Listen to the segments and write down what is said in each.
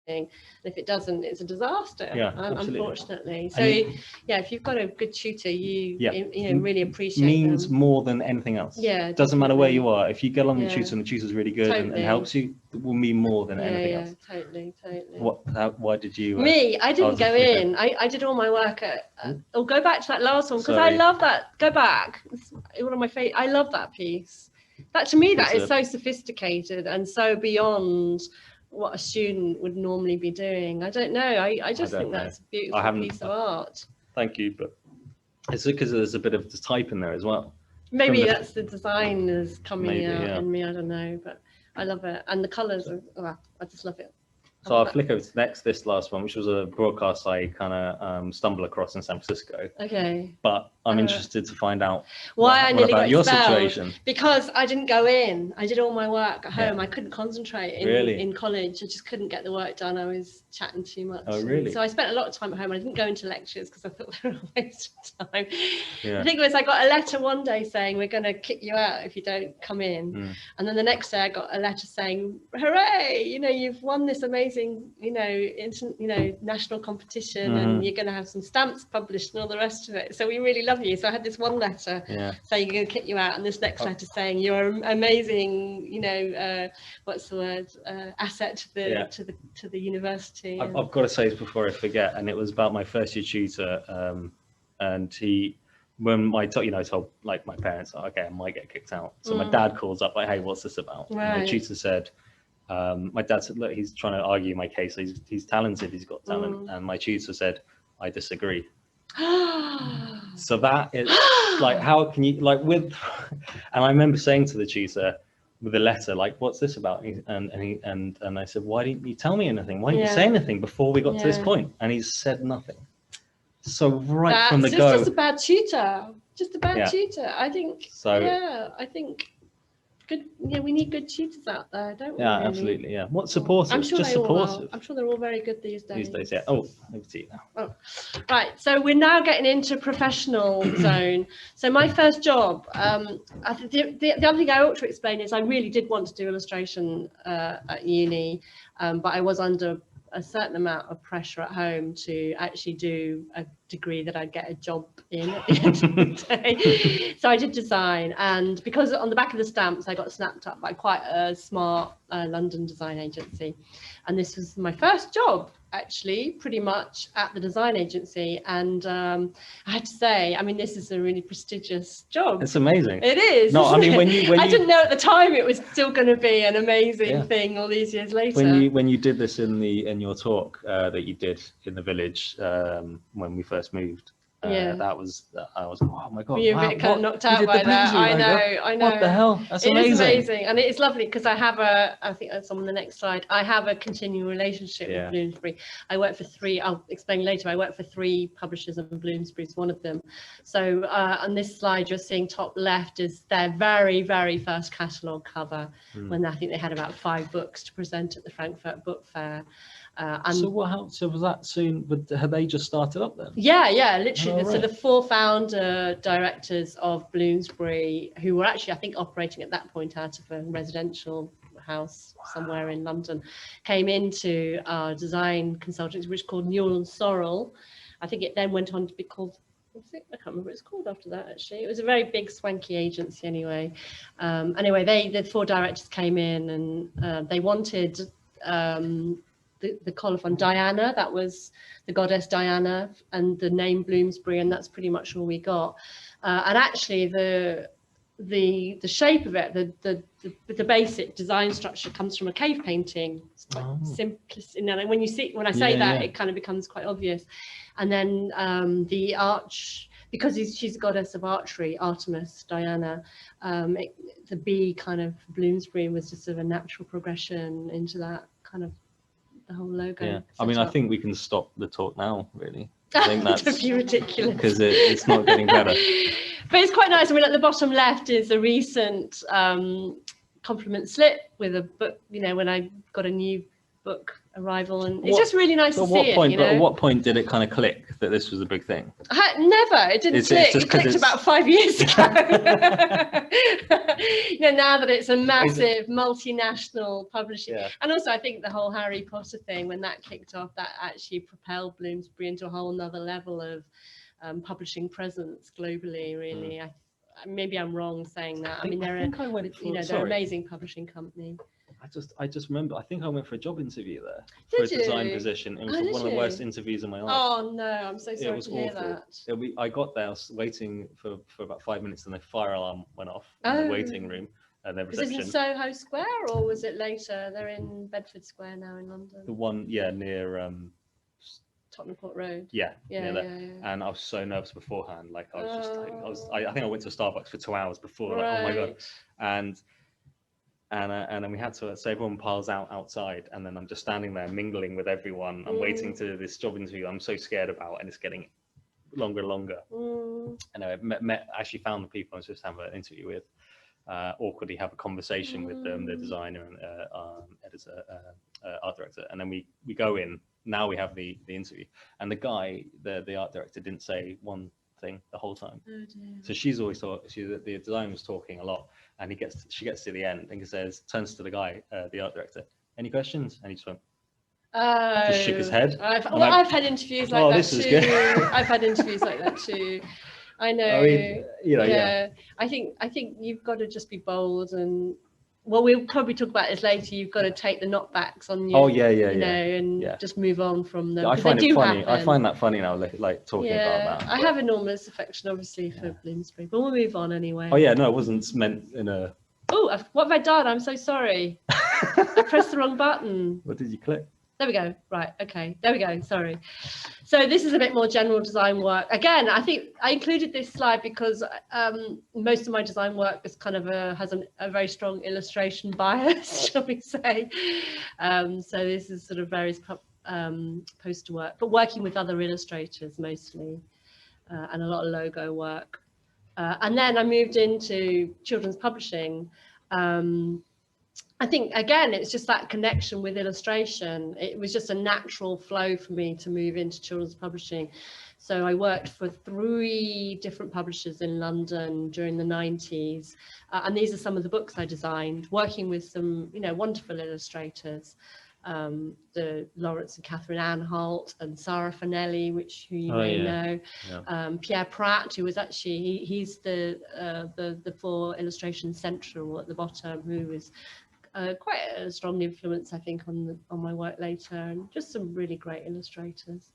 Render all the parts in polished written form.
And if it doesn't, it's a disaster. Yeah, unfortunately. So yeah, if you've got a good tutor, you know, really appreciate means them. more than anything else. Yeah, doesn't matter where you are. If you get along with the tutor and the tutor's really good and helps you, it will mean more than anything else. Totally. Why did you? I didn't go in. I did all my work at. I'll go back to that last one because I love that. Go back. It's one of my favorite. I love that piece. That to me, that is so sophisticated and so beyond what a student would normally be doing. I don't know. I just think that's a beautiful piece of art. Thank you, but it's because there's a bit of the type in there as well. Maybe that's the designers coming out in me. I don't know, but I love it, and the colours are. I just love it. So I'll flick over to this last one, which was a broadcast I kind of stumbled across in San Francisco. Okay. But I'm interested to find out why I nearly got your expelled. Situation. Because I didn't go in. I did all my work at home. I couldn't concentrate in college. I just couldn't get the work done. I was chatting too much. Oh, really? So I spent a lot of time at home. I didn't go into lectures because I thought they were a waste of time. Yeah. The thing was, I got a letter one day saying, we're going to kick you out if you don't come in. And then the next day I got a letter saying, hooray, you know, you've won this amazing, national competition and you're going to have some stamps published and all the rest of it. So we really love you. So I had this one letter saying we're going to kick you out, and this next letter saying you're amazing, what's the word, asset to the university. I've got to say this before I forget, and it was about my first year tutor, and when I told like my parents, okay, I might get kicked out. So my dad calls up like, hey, what's this about? Right. And my tutor said, my dad said, look, he's trying to argue my case. He's talented. He's got talent. And my tutor said, I disagree. So that is like, how can you and I remember saying to the tutor with a letter, like, what's this about? And I said, why didn't you tell me anything? Why didn't you say anything before we got to this point? And he said nothing. So from the go, just a bad tutor. Just a bad tutor. I think. So I think. Good. Yeah, we need good tutors out there, don't we? Yeah, really? Absolutely. Yeah. What supportive? I'm sure just supportive. I'm sure they're all very good these days. Yeah. Oh, over to you now. Oh, right. So we're now getting into professional zone. So my first job. I think the other thing I ought to explain is I really did want to do illustration at uni, but I was under a certain amount of pressure at home to actually do a degree that I'd get a job in at the end of the day. So I did design, and because on the back of the stamps I got snapped up by quite a smart London design agency, and this was my first job actually pretty much at the design agency, and I had to say, I mean, this is a really prestigious job. It's amazing. It is. No, I mean, when you I didn't know at the time it was still going to be an amazing thing all these years later. When you did this in your talk that you did in the village when we first moved, I was oh my god, you're a bit kind of knocked out by that. I know. What the hell? That's amazing. It is amazing, and it is lovely because I have I think that's on the next slide. I have a continuing relationship with Bloomsbury. I work for three. I'll explain later. I work for 3 publishers, and Bloomsbury's one of them. So on this slide, you're seeing top left is their very, very first catalogue cover when I think they had about 5 books to present at the Frankfurt Book Fair. So was that soon? Had they just started up then? Yeah, literally. So the 4 founder directors of Bloomsbury, who were actually, I think, operating at that point out of a residential house somewhere in London, came into our design consultancy, which was called Newell and Sorrell. I think it then went on to be called, I can't remember what it's called after that, actually. It was a very big, swanky agency anyway. Anyway, the 4 directors came in, and they wanted the colophon Diana, that was the goddess Diana, and the name Bloomsbury, and that's pretty much all we got. And actually the shape of it, the basic design structure comes from a cave painting. It's quite simplistic. And when I say that, it kind of becomes quite obvious. And then the arch, because she's a goddess of archery, Artemis, Diana, the B kind of Bloomsbury was just sort of a natural progression into that kind of the whole logo. Yeah, I mean, I think we can stop the talk now, really. I think that's a few ridiculous because it's not getting better. But it's quite nice. I mean, at the bottom left is a recent compliment slip with a book, when I got a new book arrival, and it's just really nice to see it. But at what point did it kind of click that this was a big thing? Never. It didn't click. It clicked about 5 years ago. you know, now that it's a massive multinational publishing. Yeah. And also I think the whole Harry Potter thing, when that kicked off, that actually propelled Bloomsbury into a whole nother level of publishing presence globally, really. Maybe I'm wrong saying that. I mean, they're an amazing publishing company. I just remember, I think I went for a job interview there for a design position. It was one of the worst interviews of my life. Oh no, I'm so sorry to hear that. I got there, I was waiting for about 5 minutes, and the fire alarm went off in the waiting room and the reception. Was this in Soho Square or was it later? They're in Bedford Square now in London. The one, near Tottenham Court Road. Yeah. And I was so nervous beforehand. Like I was just, I think I went to Starbucks for 2 hours before. Like, oh my god! And then we had to, so everyone piles outside, and then I'm just standing there mingling with everyone. I'm waiting to this job interview I'm so scared about, and it's getting longer and longer. And I actually found the people I was just having an interview with. Awkwardly have a conversation with them, the designer and editor, art director, and then we go in. Now we have the interview, and the guy, the art director, didn't say one thing the whole time. Oh dear. So she's always thought the designer was talking a lot, and she gets to the end and turns to the guy, the art director, any questions? And he just went, just shook his head. I've had interviews like that too. I've had interviews like that too. I know. I mean, yeah. I think you've got to just be bold, and we'll probably talk about this later. You've got to take the knockbacks on you. And just move on from them. I find it funny. I find that funny now, like talking about that. I have enormous affection, obviously, for Bloomsbury, but we'll move on anyway. Oh yeah, no, it wasn't meant in a. Oh, what have I done? I'm so sorry. I pressed the wrong button. What did you click? There we go. Right. Okay. There we go. Sorry. So this is a bit more general design work. Again, I think I included this slide because most of my design work is kind of has a very strong illustration bias, shall we say. So this is sort of various poster work, but working with other illustrators mostly, and a lot of logo work. And then I moved into children's publishing. I think, again, it's just that connection with illustration. It was just a natural flow for me to move into children's publishing. So I worked for 3 different publishers in London during the 90s. And these are some of the books I designed, working with some, wonderful illustrators. The Lawrence and Catherine Anholt and Sarah Fanelli, who you may know. Yeah. Pierre Pratt, who was actually, he's the for Illustration Central at the bottom, who was quite a strong influence, I think, on my work later, and just some really great illustrators.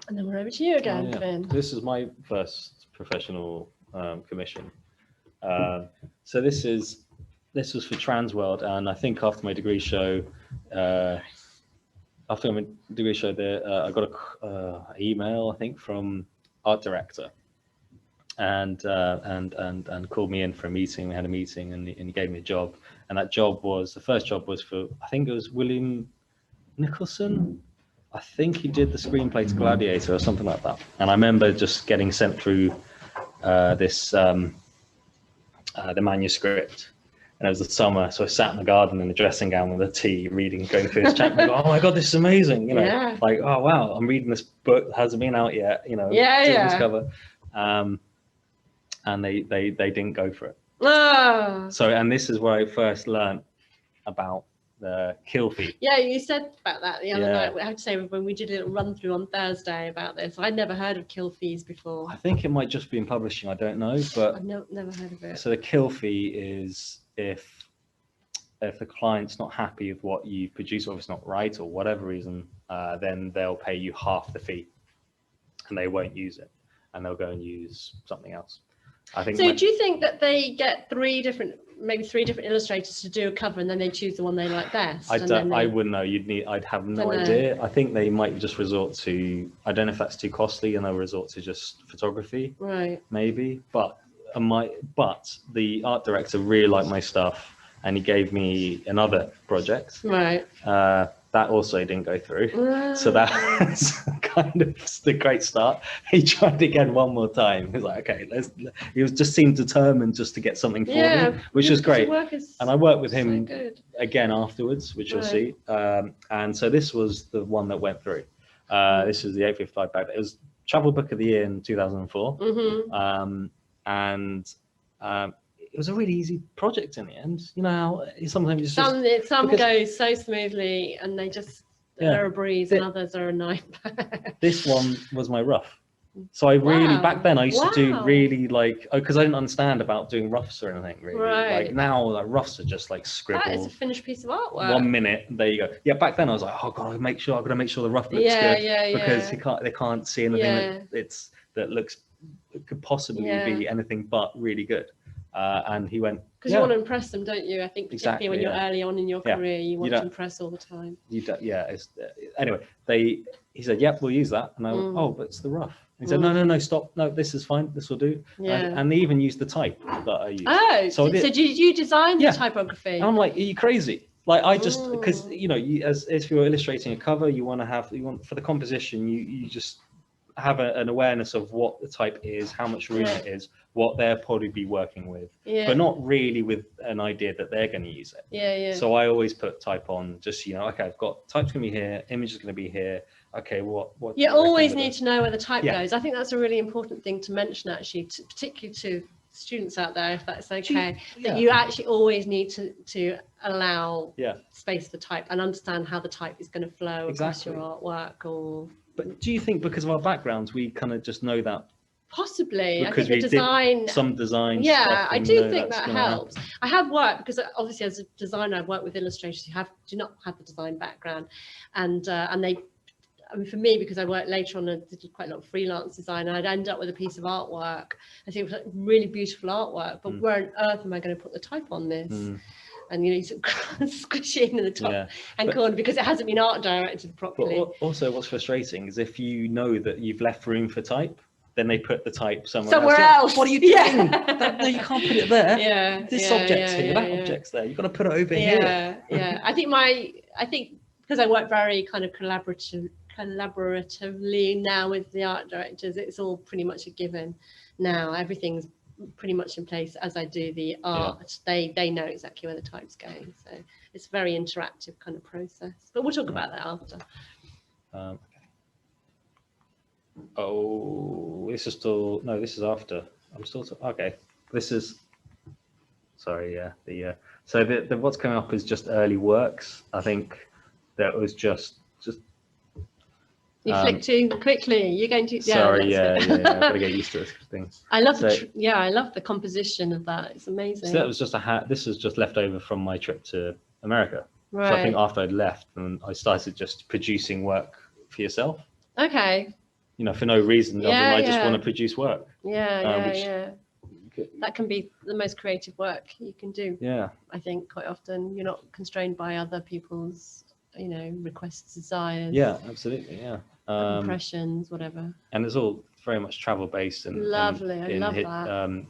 And then we're over to you again, Finn. This is my first professional commission. So this was for Transworld, and I think after my degree show, I got an email, I think, from art director. And called me in for a meeting. We had a meeting, and he gave me a job, and that job was, the first job was for, I think it was William Nicholson. I think he did the screenplay to Gladiator or something like that. And I remember just getting sent through the manuscript, and it was the summer, so I sat in the garden in a dressing gown with a tea, reading, going through this chapter. Oh my god, this is amazing! Like, oh wow, I'm reading this book that hasn't been out yet. This cover. And they didn't go for it. So, and this is where I first learned about the kill fee. Yeah, you said about that the other night. I have to say, when we did a little run through on Thursday about this, I'd never heard of kill fees before. I think it might just be in publishing, I don't know, but I've never heard of it. So the kill fee is if the client's not happy with what you produce, or if it's not right or whatever reason, then they'll pay you half the fee, and they won't use it, and they'll go and use something else. I think. So do you think that they get maybe three different illustrators to do a cover, and then they choose the one they like best? I wouldn't know. I'd have no idea. I think they might just resort to, I don't know if that's too costly, and they'll resort to just photography. Right. Maybe, but the art director really liked my stuff, and he gave me another project. Right. That also didn't go through. So that's kind of the great start. He tried again one more time. He was like, okay, he just seemed determined just to get something for me, which was great. And I worked with him again afterwards, which you'll see. And so this was the one that went through. This is the 855 bag. It was Travel Book of the Year in 2004. Mm-hmm. And it was a really easy project in the end. You know how sometimes it's some goes so smoothly and they just they're a breeze, and others are a nightmare. This one was my rough. So I really, back then I used to do really like, because I didn't understand about doing roughs or anything really. Right. Like now, like roughs are just like scribble. That is a finished piece of artwork. 1 minute, there you go. Yeah, back then I was like, oh god, I've got to make sure the rough looks good, because they can't see anything that could possibly be anything but really good. And he went, because you want to impress them, don't you? I think particularly when you're early on in your career, you want to impress all the time. Anyway, he said, yep, we'll use that. And I went, oh, but it's the rough. He said, no, stop. No, this is fine. This will do. And they even used the type that I used. Oh, so did you design the typography? And I'm like, are you crazy? Like I just, because, you know, as if you're illustrating a cover, you want for the composition, you just have an awareness of what the type is, how much room it is, what they'll probably be working with, but not really with an idea that they're going to use it. So I always put type on, just, you know, okay, I've got type's going to be here, image is going to be here. Okay, what you always need to know where the type goes. I think that's a really important thing to mention, actually, particularly to students out there, if that's okay, that you actually always need to allow space for type and understand how the type is going to flow across your artwork. But do you think because of our backgrounds, we kind of just know that? Possibly. Because I think the design, did some design. Yeah, I do think that helps. I have worked, because obviously as a designer, I've worked with illustrators who do not have the design background, and they. I mean, for me, because I worked later on and did quite a lot of freelance design, and I'd end up with a piece of artwork. I think it was like really beautiful artwork, but where on earth am I going to put the type on this? And you sort of squish it in the top and corner because it hasn't been art directed properly. But also, what's frustrating is if you know that you've left room for type, then they put the type somewhere else. What are you doing? No, you can't put it there. This object's here, that object's there. You've got to put it over here. I think because I work very kind of collaboratively now with the art directors, it's all pretty much a given now. Everything's pretty much in place as I do the art. They know exactly where the type's going, so it's a very interactive kind of process, but we'll talk about that after. This is still this is after. I'm still okay. This is so the what's coming up is just early works. I think that was just you flick too quickly. You're going to. Sorry, I've got to get used to this thing. I love I love the composition of that. It's amazing. So that was just this was just left over from my trip to America. Right. So I think after I'd left, and I started just producing work for yourself. Okay. You know, for no reason other than I just want to produce work. That can be the most creative work you can do. Yeah. I think quite often you're not constrained by other people's, requests, desires. Yeah, absolutely. Yeah. Impressions, whatever. And it's all very much travel based and lovely. I love that.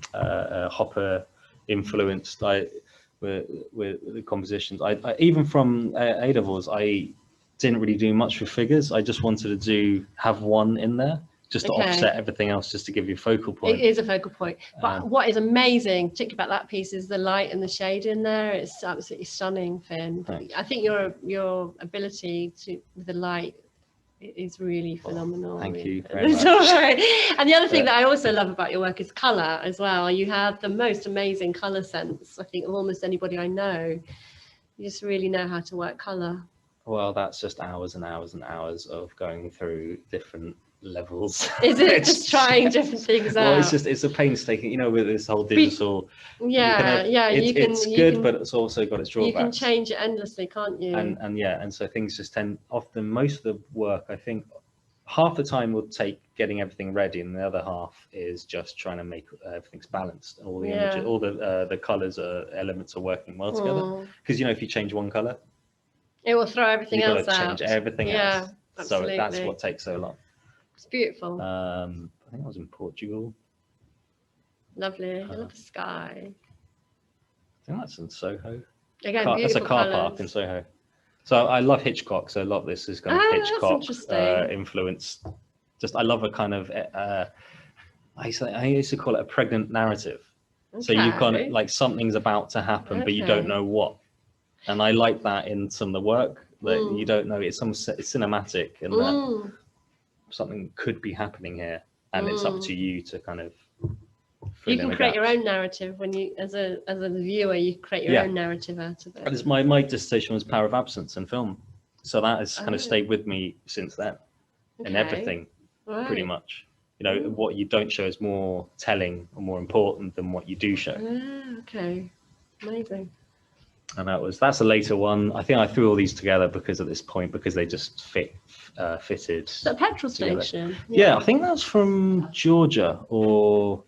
Hopper influenced. With the compositions. I even from A levels, I didn't really do much with figures. I just wanted to have one in there just to offset everything else, just to give you a focal point. It is a focal point. But what is amazing, particularly about that piece, is the light and the shade in there. It's absolutely stunning, Finn. Thanks. I think your ability with the light is really phenomenal. Thank you very much. And the other thing that I also love about your work is colour as well. You have the most amazing colour sense, I think, of almost anybody I know. You just really know how to work colour. Well, that's just hours and hours and hours of going through different levels. Is it just trying different things out? Well, it's a painstaking, with this whole digital. It's good, but it's also got its drawbacks. You can change it endlessly, can't you? And so things just often most of the work, I think, half the time will take getting everything ready, and the other half is just trying to make everything's balanced. All the images, all the colors, elements are working well together. Because if you change one color, it will throw everything else out. Change everything else. Absolutely. So that's what takes so long. It's beautiful. I think I was in Portugal. Lovely. I love the sky. I think that's in Soho. Again, that's a car park in Soho. So I love Hitchcock. So a lot of this is kind of Hitchcock influenced. Just I love a kind of I used to call it a pregnant narrative. Okay. So you kind of like something's about to happen, but you don't know what. And I like that in some of the work that you don't know. It's cinematic, and that something could be happening here, and it's up to you to kind of You can create your own narrative when you, as a viewer, you create your own narrative out of it. My dissertation was power of absence in film, so that has kind of stayed with me since then, and everything, pretty much. You know, what you don't show is more telling or more important than what you do show. Okay, amazing. And that's a later one. I think I threw all these together because at this point, because they just fitted. Is that a petrol station? Yeah, I think that's from Georgia or.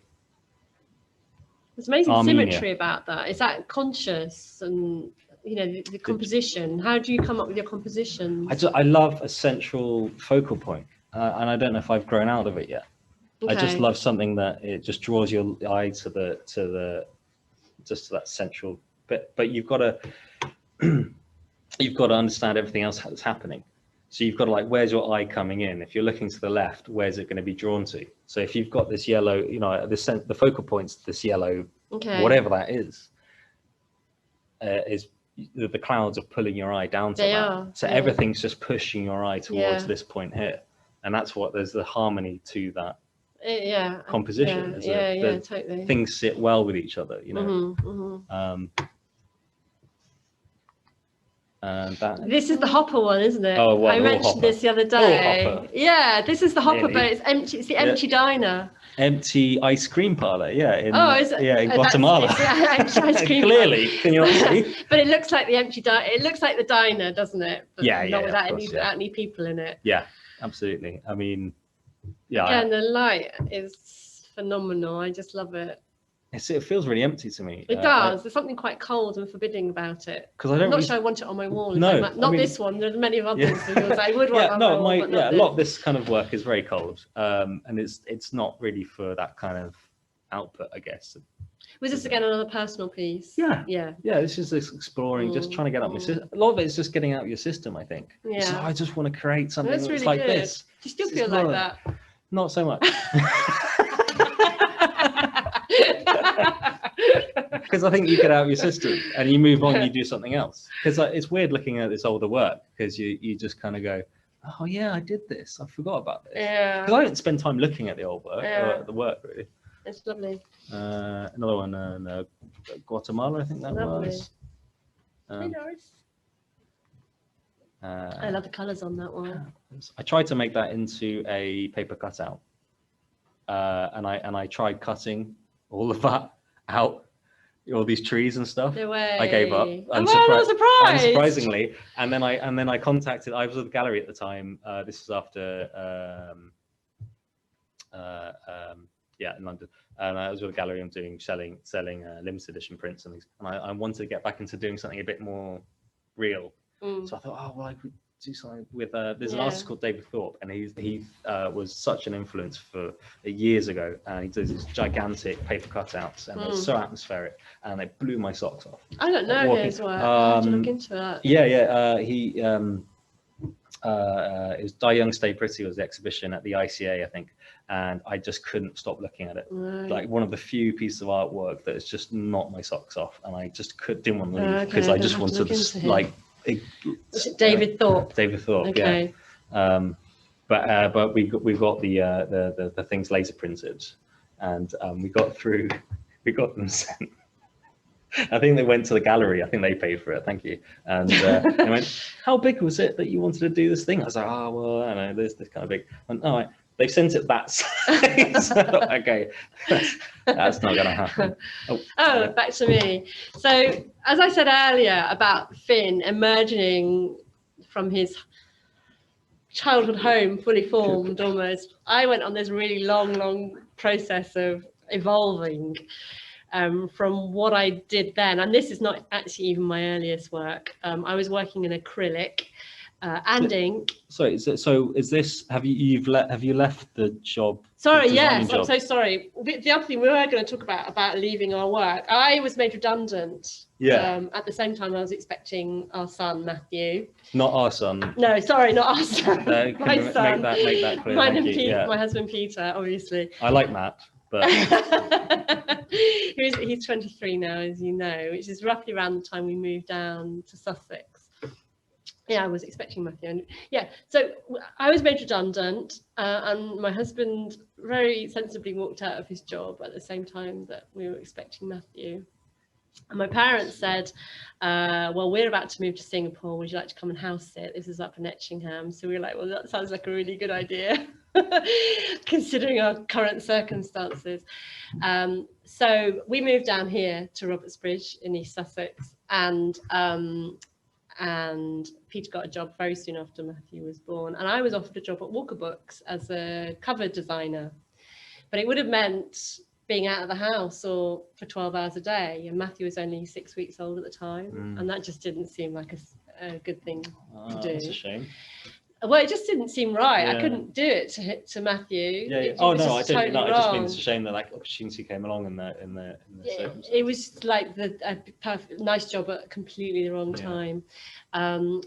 There's amazing symmetry about that. Is that conscious and, you know, the composition? How do you come up with your composition? I love a central focal point, and I don't know if I've grown out of it yet. Okay. I just love something that it just draws your eye to that central bit. But you've got to understand everything else that's happening. So you've got to, like, where's your eye coming in? If you're looking to the left, where's it going to be drawn to? So if you've got this yellow, you know, the focal point's this yellow, whatever that is the clouds are pulling your eye down to that. So everything's just pushing your eye towards this point here, and that's what there's the harmony to that. Composition. Totally. Things sit well with each other, you know. And this is the Hopper one, isn't it? Oh, what, I mentioned this the other day. Yeah, this is the Hopper, really? But it's empty. It's the empty diner. Empty ice cream parlor, in Empty Guatemala. ice cream Clearly, can you not see? But it looks like the empty diner. It looks like the diner, doesn't it? But not without any people in it. Yeah, absolutely. I mean, Again, the light is phenomenal. I just love it. It feels really empty to me. It does. There's something quite cold and forbidding about it. Because I'm not sure I want it on my wall. No, not this one. There's many of others. I would want on my wall, but not a lot of this kind of work is very cold, and it's not really for that kind of output, I guess. Was this again another personal piece? Yeah. This is exploring, just trying to get up my system. A lot of it is just getting out your system, I think. Yeah. So I just want to create something that's really like good. this. Do you still feel like that? Not so much. Because I think you get out of your system and you move on, you do something else. Because it's weird looking at this older work, because you just kind of go, oh yeah, I did this. I forgot about this. Yeah. Because I don't spend time looking at the old work, or the work really. It's lovely. Another one, Guatemala, I think that was. Hey, Doris. I love the colours on that one. I tried to make that into a paper cutout, and I tried cutting all of that out, all these trees and stuff. No way. I gave up. Unsurprisingly, and then I contacted. I was at the gallery at the time. This was after in London, and I was with a gallery. I'm selling limited edition prints and things, and I wanted to get back into doing something a bit more real. So I thought, oh well, I could do something with. There's an artist called David Thorpe, and he was such an influence for years ago, and he does these gigantic paper cutouts, and they're so atmospheric, and they blew my socks off. I don't know his work. I have to look into that. He it was Die Young Stay Pretty was the exhibition at the ICA, I think, and I just couldn't stop looking at it. Right. Like one of the few pieces of artwork that has just knocked my socks off, and I just didn't want to leave, because I just wanted to like. David Thorpe. David Thorpe, okay. But we've got the things laser printed, and we got them sent. I think they went to the gallery. I think they paid for it. Thank you. And they went, "How big was it that you wanted to do this thing?" I was like, "Oh well, I don't know, this kind of big." And they've sent it that size. Okay, that's not going to happen. Oh, back to me. So, as I said earlier about Finn emerging from his childhood home, fully formed almost, I went on this really long process of evolving from what I did then. And this is not actually even my earliest work. I was working in acrylic. And ink. Sorry, so is this? Have you left the job? Sorry, yes, I'm so sorry. The other thing we were going to talk about leaving our work. I was made redundant. Yeah. At the same time, I was expecting our son Matthew. Not our son. No, sorry, not our son. My son. Make that clear. My husband Peter, obviously. I like Matt, but he's 23 now, as you know, which is roughly around the time we moved down to Sussex. Yeah, I was expecting Matthew. And yeah, so I was made redundant, and my husband very sensibly walked out of his job at the same time that we were expecting Matthew. And my parents said, well, we're about to move to Singapore. Would you like to come and house sit? This is up in Etchingham. So we were like, well, that sounds like a really good idea, considering our current circumstances. So we moved down here to Robertsbridge in East Sussex, and Peter got a job very soon after Matthew was born, and I was offered a job at Walker Books as a cover designer, but it would have meant being out of the house or for 12 hours a day, and Matthew was only 6 weeks old at the time, and that just didn't seem like a good thing to do. That's a shame. Well, it just didn't seem right. Yeah. I couldn't do it to Matthew. Yeah. Oh no, I don't. Totally no, I just mean it's a shame that like opportunity came along in the circumstances. It was like a perfect, nice job at completely the wrong time.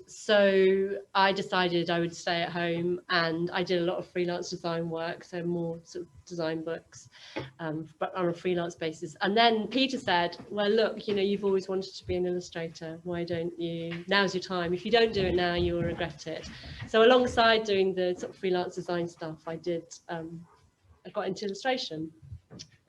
So I decided I would stay at home, and I did a lot of freelance design work, so more sort of design books, but on a freelance basis. And then Peter said, well, look, you know, you've always wanted to be an illustrator. Why don't you? Now's your time. If you don't do it now, you will regret it. So alongside doing the sort of freelance design stuff, I got into illustration.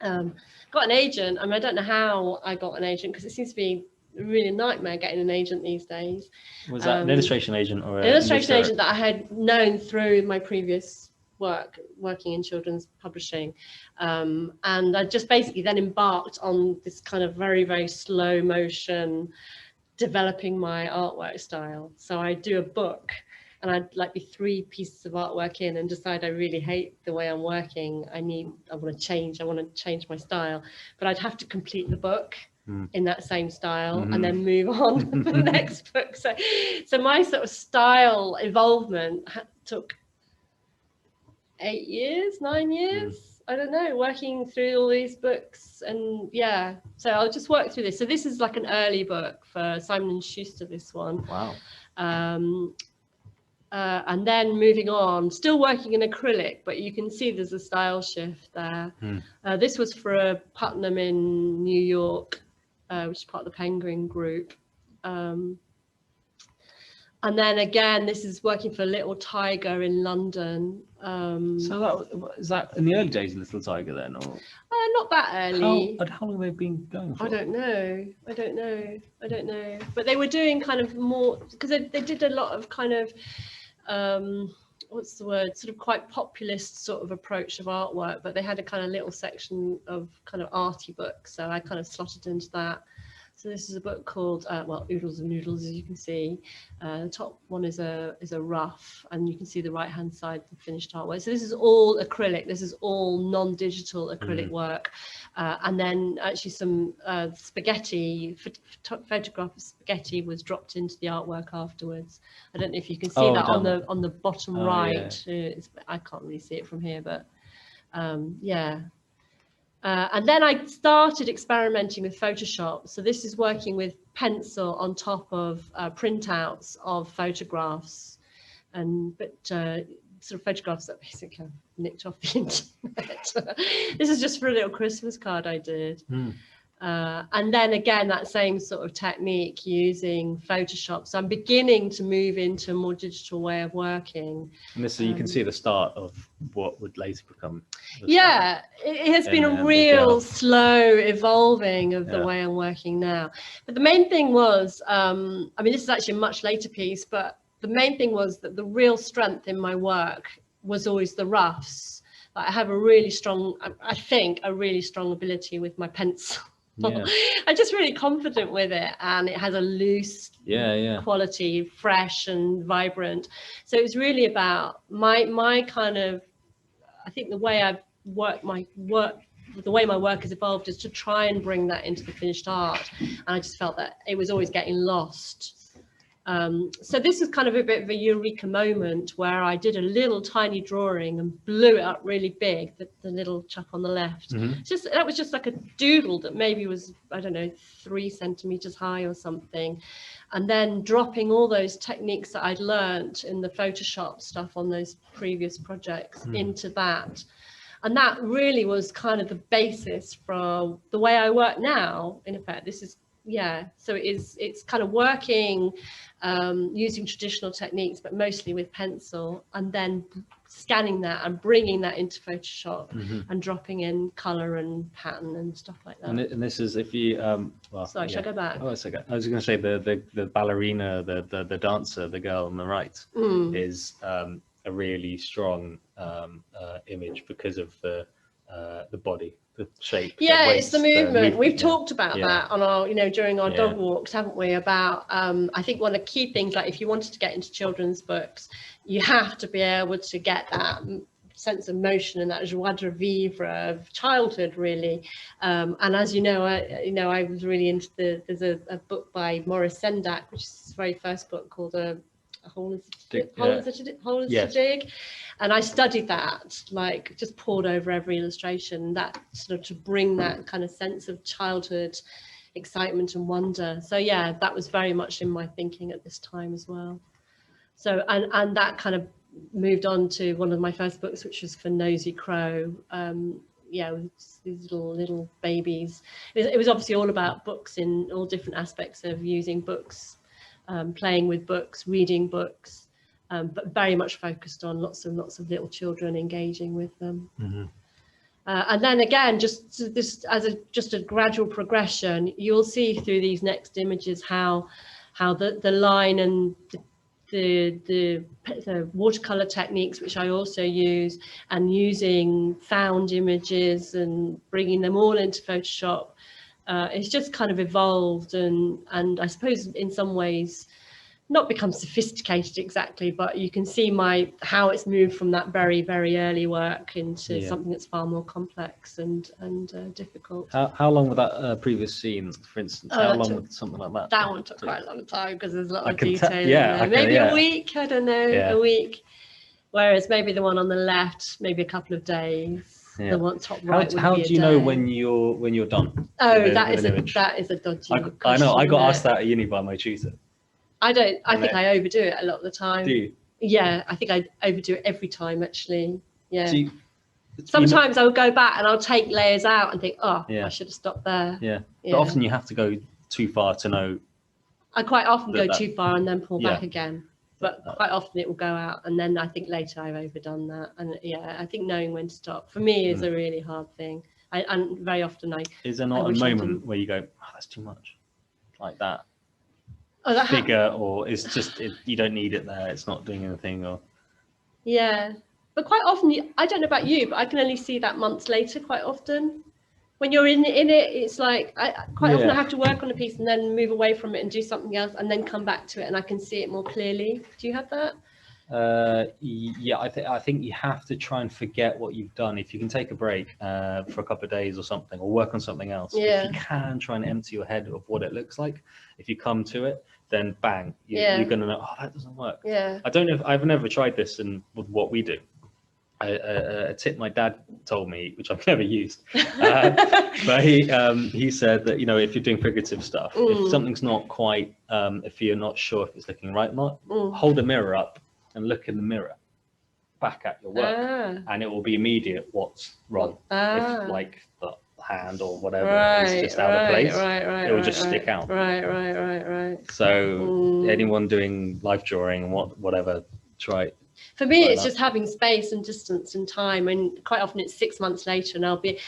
Got an agent. I mean, I don't know how I got an agent, because it seems to be really a nightmare getting an agent these days. Was that an illustration agent or an illustration agent that I had known through my previous working in children's publishing, and I just basically then embarked on this kind of very, very slow motion developing my artwork style. So I do a book, and I'd like be 3 pieces of artwork in and decide I really hate the way I'm working. I want to change my style, but I'd have to complete the book in that same style and then move on to the next book. So my sort of style involvement took 8 years, 9 years, I don't know, working through all these books. And yeah, so I'll just work through this. So this is like an early book for Simon & Schuster, this one. Wow. And then moving on, still working in acrylic, but you can see there's a style shift there. This was for a Putnam in New York, which is part of the Penguin Group. And then again, this is working for Little Tiger in London. So is that in the early days of Little Tiger then, or not that early? How long have they been going for? I don't know. But they were doing kind of more, because they did a lot of kind of what's the word? Sort of quite populist sort of approach of artwork. But they had a kind of little section of kind of arty books, so I kind of slotted into that. So this is a book called, well, Oodles and Noodles, as you can see. The top one is a rough, and you can see the right-hand side, the finished artwork. So this is all acrylic. This is all non-digital acrylic work. And then actually some spaghetti, photograph of spaghetti was dropped into the artwork afterwards. I don't know if you can see that on the bottom right. Yeah. I can't really see it from here, but yeah. And then I started experimenting with Photoshop. So this is working with pencil on top of printouts of photographs, but sort of photographs that basically nicked off the internet. This is just for a little Christmas card I did. And then again, that same sort of technique using Photoshop. So I'm beginning to move into a more digital way of working. And this, so you can see the start of what would later become. Yeah, it has been a real slow evolving of the way I'm working now. But the main thing was, I mean, this is actually a much later piece, but the main thing was that the real strength in my work was always the roughs. Like I have a really strong, I think, a really strong ability with my pencil. Yeah. I'm just really confident with it, and it has a loose quality, fresh and vibrant. So it was really about my kind of, I think the way I've worked my work, the way my work has evolved is to try and bring that into the finished art, and I just felt that it was always getting lost. So this was kind of a bit of a eureka moment where I did a little tiny drawing and blew it up really big, the little chap on the left. That was just like a doodle that maybe was, I don't know, 3 centimeters high or something. And then dropping all those techniques that I'd learnt in the Photoshop stuff on those previous projects into that. And that really was kind of the basis for the way I work now. In effect, this is yeah, so it's kind of working using traditional techniques, but mostly with pencil, and then scanning that and bringing that into Photoshop and dropping in color and pattern and stuff like that. And this is if you well, sorry, should I go back? Oh, it's okay. I was going to say the ballerina, the dancer, the girl on the right is a really strong image because of the body, the shape. Yeah, the weights, it's the movement. We've yeah. talked about that on our, during our Yeah. dog walks, haven't we? About I think one of the key things, like if you wanted to get into children's books, you have to be able to get that sense of motion and that joie de vivre of childhood, really. And as you know, I was really into there's a book by Maurice Sendak, which is his very first book, called A Hole is to Dig. And I studied that, like just poured over every illustration, that sort of to bring that kind of sense of childhood excitement and wonder. So yeah, that was very much in my thinking at this time as well. So and that kind of moved on to one of my first books, which was for Nosy Crow. Yeah, with these little babies. It was obviously all about books in all different aspects of using books, playing with books, reading books, but very much focused on lots of little children engaging with them. And then again, just this as a gradual progression, you'll see through these next images how the line and the watercolor techniques, which I also use, and using found images and bringing them all into Photoshop, it's just kind of evolved and I suppose in some ways not become sophisticated exactly, but you can see how it's moved from that very, very early work into something that's far more complex and difficult. How long would that previous scene, for instance, how long would something like that? That one took quite a long time because there's a lot of detail in there. Maybe a week, I don't know, a week. Whereas maybe the one on the left, maybe a couple of days. The one top right. How do you know when you're done? Oh, that is a dodgy. I know. I got asked that at uni by my tutor. I think I overdo it a lot of the time. Do you? Yeah, I think I overdo it every time, actually. Yeah. Sometimes I would go back and I'll take layers out and think, oh, I should have stopped there. Yeah. But often you have to go too far to know. I quite often go too far and then pull back again. But quite often it will go out, and then I think later I've overdone that. And I think knowing when to stop for me is a really hard thing. And very often Is there not a moment where you go, oh, that's too much, like that? Oh, that figure, or it's just you don't need it there. It's not doing anything, or but quite often I don't know about you, but I can only see that months later. Quite often, when you're in it, it's like I quite often I have to work on a piece and then move away from it and do something else, and then come back to it, and I can see it more clearly. Do you have that? Yeah, I think you have to try and forget what you've done. If you can take a break for a couple of days or something, or work on something else, if you can try and empty your head of what it looks like, if you come to it, then bang, you're gonna know, oh, that doesn't work. I don't know if I've never tried this with what we do. A tip my dad told me, which I've never used, but he said that if you're doing figurative stuff, if something's not quite, if you're not sure if it's looking right or not, hold a mirror up and look in the mirror back at your work, and it will be immediate what's wrong. If like the hand or whatever is just out of place, it will just stick out. So anyone doing life drawing and whatever, try. For me, it's just having space and distance and time, and quite often it's 6 months later, and I'll be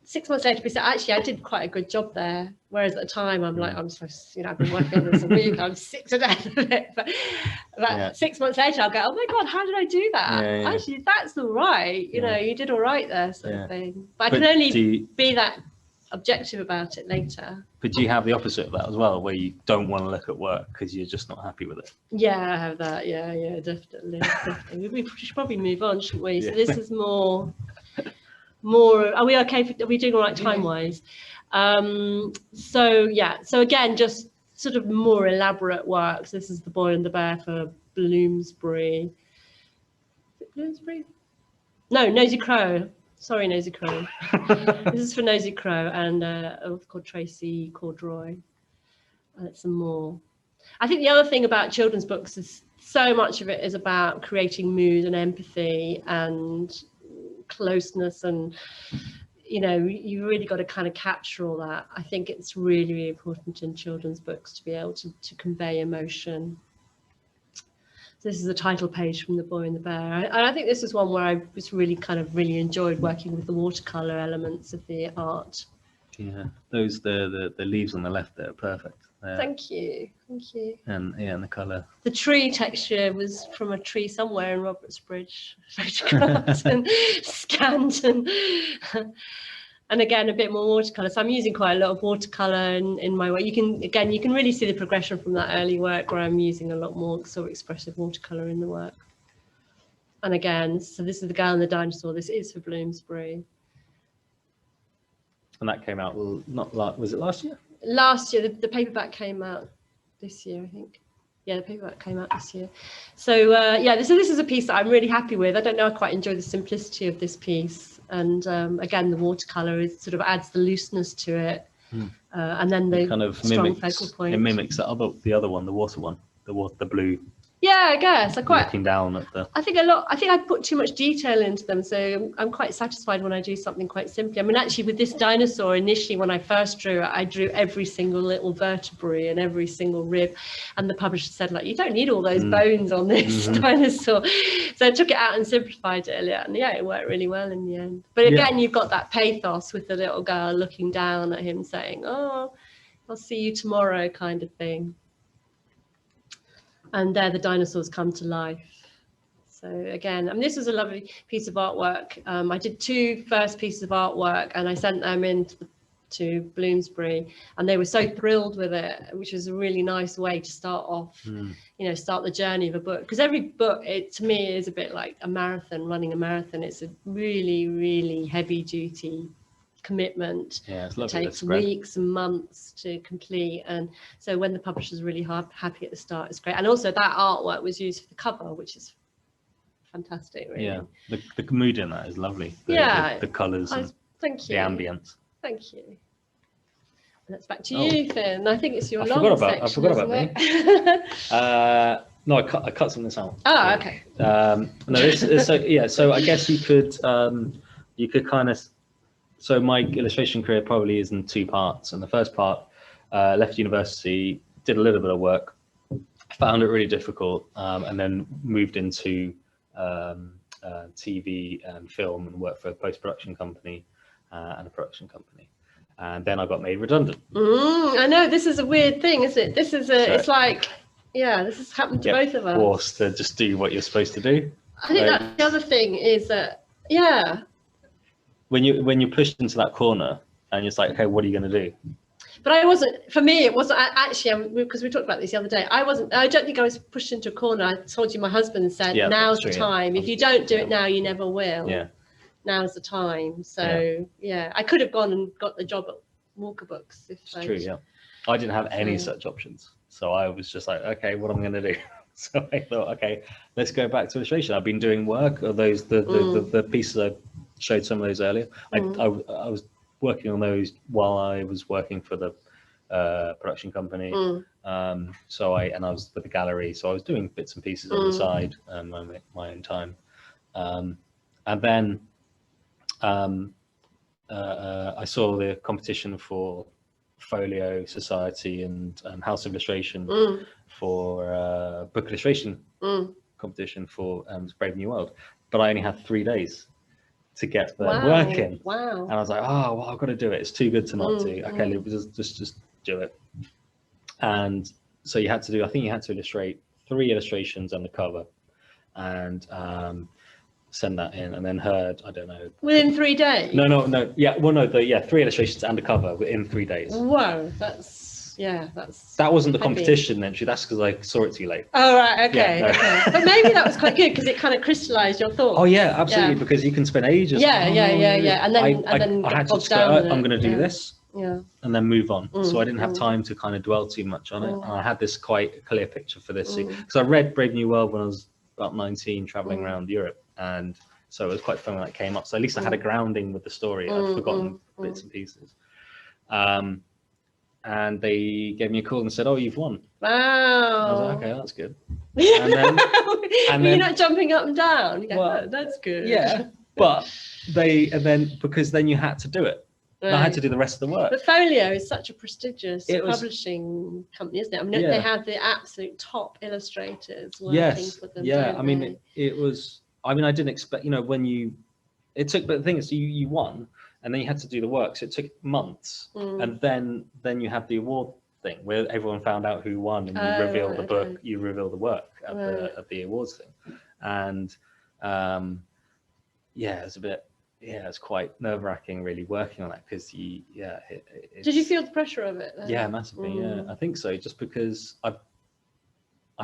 6 months later, so actually I did quite a good job there. Whereas at the time I'm like, I'm supposed to, I've been working on this a week, I'm sick to death of it. But 6 months later I'll go, oh my God, how did I do that? Actually, that's all right. You did all right there, sort of thing. But I can only be that objective about it later. But do you have the opposite of that as well, where you don't want to look at work because you're just not happy with it? Yeah, I have that. Yeah, definitely. We should probably move on, shouldn't we? So this is more, are we okay? Are we doing all right time-wise? So again, just sort of more elaborate works. This is The Boy and the Bear for Bloomsbury. Is it Bloomsbury? No, Nosy Crow. Sorry, Nosy Crow. This is for Nosy Crow and a author called Tracy Cordroy. Some more. I think the other thing about children's books is so much of it is about creating mood and empathy and closeness, and you know, you really got to kind of capture all that. I think it's really, really important in children's books to be able to convey emotion. So this is the title page from The Boy and the Bear. And I think this is one where I was really really enjoyed working with the watercolor elements of the art. Yeah, those the leaves on the left there are perfect. Thank you, thank you. And yeah, and the colour. The tree texture was from a tree somewhere in Robertsbridge, photographed and scanned, and again a bit more watercolour. So I'm using quite a lot of watercolour in my work. You can really see the progression from that early work where I'm using a lot more sort of expressive watercolour in the work. And again, so this is The Girl and the Dinosaur. This is for Bloomsbury. And that came out was it last year? Last year. The paperback came out this year, I think. Yeah, the paperback came out this year. So yeah, so this is a piece that I'm really happy with. I don't know, I quite enjoy the simplicity of this piece, and again, the watercolor sort of adds the looseness to it, and then the kind of strong focal point. It mimics the other one, the water one, the blue. Yeah, I guess looking down at the. I think I put too much detail into them, so I'm quite satisfied when I do something quite simply. I mean, actually, with this dinosaur, initially when I first drew it, I drew every single little vertebrae and every single rib, and the publisher said, like, you don't need all those bones on this dinosaur. So I took it out and simplified it a little, and yeah, it worked really well in the end. But again, you've got that pathos with the little girl looking down at him, saying, "Oh, I'll see you tomorrow," kind of thing. And there the dinosaurs come to life. So again, I mean, this was a lovely piece of artwork. I did 2 first pieces of artwork, and I sent them in to Bloomsbury, and they were so thrilled with it, which was a really nice way to start off, you know, start the journey of a book. Because every book, to me, is a bit like a marathon, running a marathon. It's a really, really heavy duty commitment. Yeah, it's lovely. It takes weeks and months to complete, and so when the publisher's really happy at the start, it's great. And also that artwork was used for the cover, which is fantastic, really. Yeah, the mood in that is lovely. The colours and thank you. The ambience. Thank you. And that's back to you, Finn. I think it's your I long forgot section, about me. No, I cut some of this out. Oh, okay. No, so I guess you could kind of. So my illustration career probably is in 2 parts. And the first part, left university, did a little bit of work, found it really difficult, and then moved into TV and film and worked for a post-production company and a production company. And then I got made redundant. I know, this is a weird thing, isn't it? This is it's like, yeah, this has happened to both of us. Forced to just do what you're supposed to do. I think that's the other thing is that, yeah. When you're pushed into that corner and it's like, okay, what are you going to do? But I wasn't, for me, it wasn't actually, because we talked about this the other day, I don't think I was pushed into a corner. I told you, my husband said, now's the time. If you don't do it now, you never will. Yeah. Now's the time. So, yeah, I could have gone and got the job at Walker Books. It's true, yeah. I didn't have any such options. So I was just like, okay, what am I going to do? So I thought, okay, let's go back to illustration. I've been doing work. The pieces I showed some of those earlier. I was working on those while I was working for the production company. So I was with the gallery, so I was doing bits and pieces on the side, my own time. And then I saw the competition for Folio Society and House of Illustration for book illustration competition for Brave New World, but I only had 3 days to get the work in. Wow. And I was like, oh, well, I've got to do it. It's too good to not do. Okay, just do it. And so I think you had to illustrate 3 illustrations and the cover, and send that in, and then I don't know. Within 3 days? No. Yeah, well, no, 3 illustrations and a cover within 3 days. Whoa, that wasn't the competition entry. That's because I saw it too late. Oh, right, okay, okay. But maybe that was quite good because it kind of crystallized your thoughts. Oh yeah, absolutely, because you can spend ages. Yeah. And then I had to just go, I'm going to do this. Yeah. And then move on. So I didn't have time to kind of dwell too much on it. And I had this quite clear picture for this. Because I read Brave New World when I was about 19, traveling around Europe, and so it was quite fun when that came up. So at least I had a grounding with the story. I'd forgotten bits and pieces. And they gave me a call and said, "Oh, you've won." Wow. I was like, "Okay, that's good." And then you're not jumping up and down. You go, well, oh, that's good. Yeah, But because then you had to do it. Right. I had to do the rest of the work. But Folio is such a prestigious publishing company, isn't it? I mean, they have the absolute top illustrators working for them. Yeah, I mean, it was. I mean, I didn't expect. You know, it took. But the thing is, you won, and then you had to do the work. So it took months, and then you have the award thing where everyone found out who won, and you reveal the book, you reveal the work at the awards thing, and it's a bit. Yeah, it's quite nerve-wracking really working on that because did you feel the pressure of it then? Yeah, massively. Yeah, I think so, just because I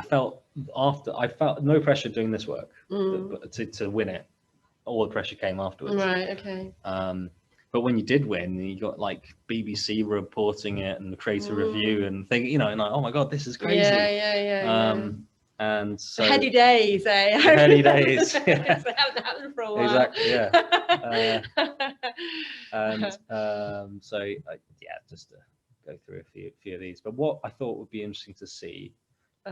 felt no pressure doing this work, but to win it, all the pressure came afterwards. Right, okay. But when you did win, you got like BBC reporting it and the creator review and thinking, and like, oh my god, this is crazy. Yeah. And so heady days, eh? Heady days. Yeah. They haven't happened for a while. Exactly. Yeah. Just to go through a few of these. But what I thought would be interesting to see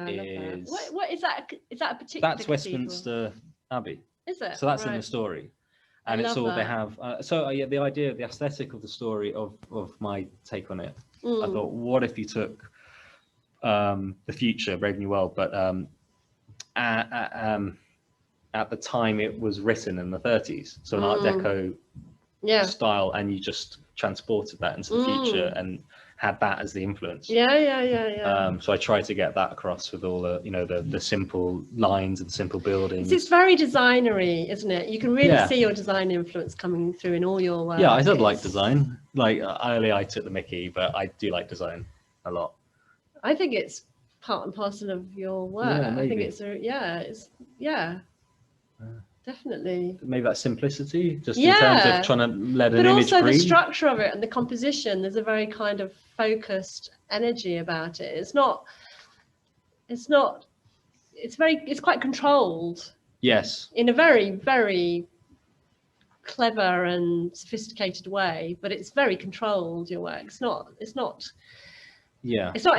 is what is that? Is that a particular? That's Westminster Abbey. Is it? So that's in the story, and it's all they have. The idea, the aesthetic of the story of my take on it. I thought, what if you took the future, Brave New World, but at the time it was written in the 30s, so an Art Deco style, and you just transported that into the future and had that as the influence. So I tried to get that across with all the the simple lines and simple buildings. It's very designery, isn't it? You can really see your design influence coming through in all your work. Yeah, I did like design. Like earlier I took the mickey, but I do like design a lot. I think it's part and parcel of your work. I think it's definitely. Maybe that simplicity, just in terms of trying to let an image breathe. But also the structure of it and the composition. There's a very kind of focused energy about it. It's quite controlled. Yes. In a very, very clever and sophisticated way, but it's very controlled, your work. It's not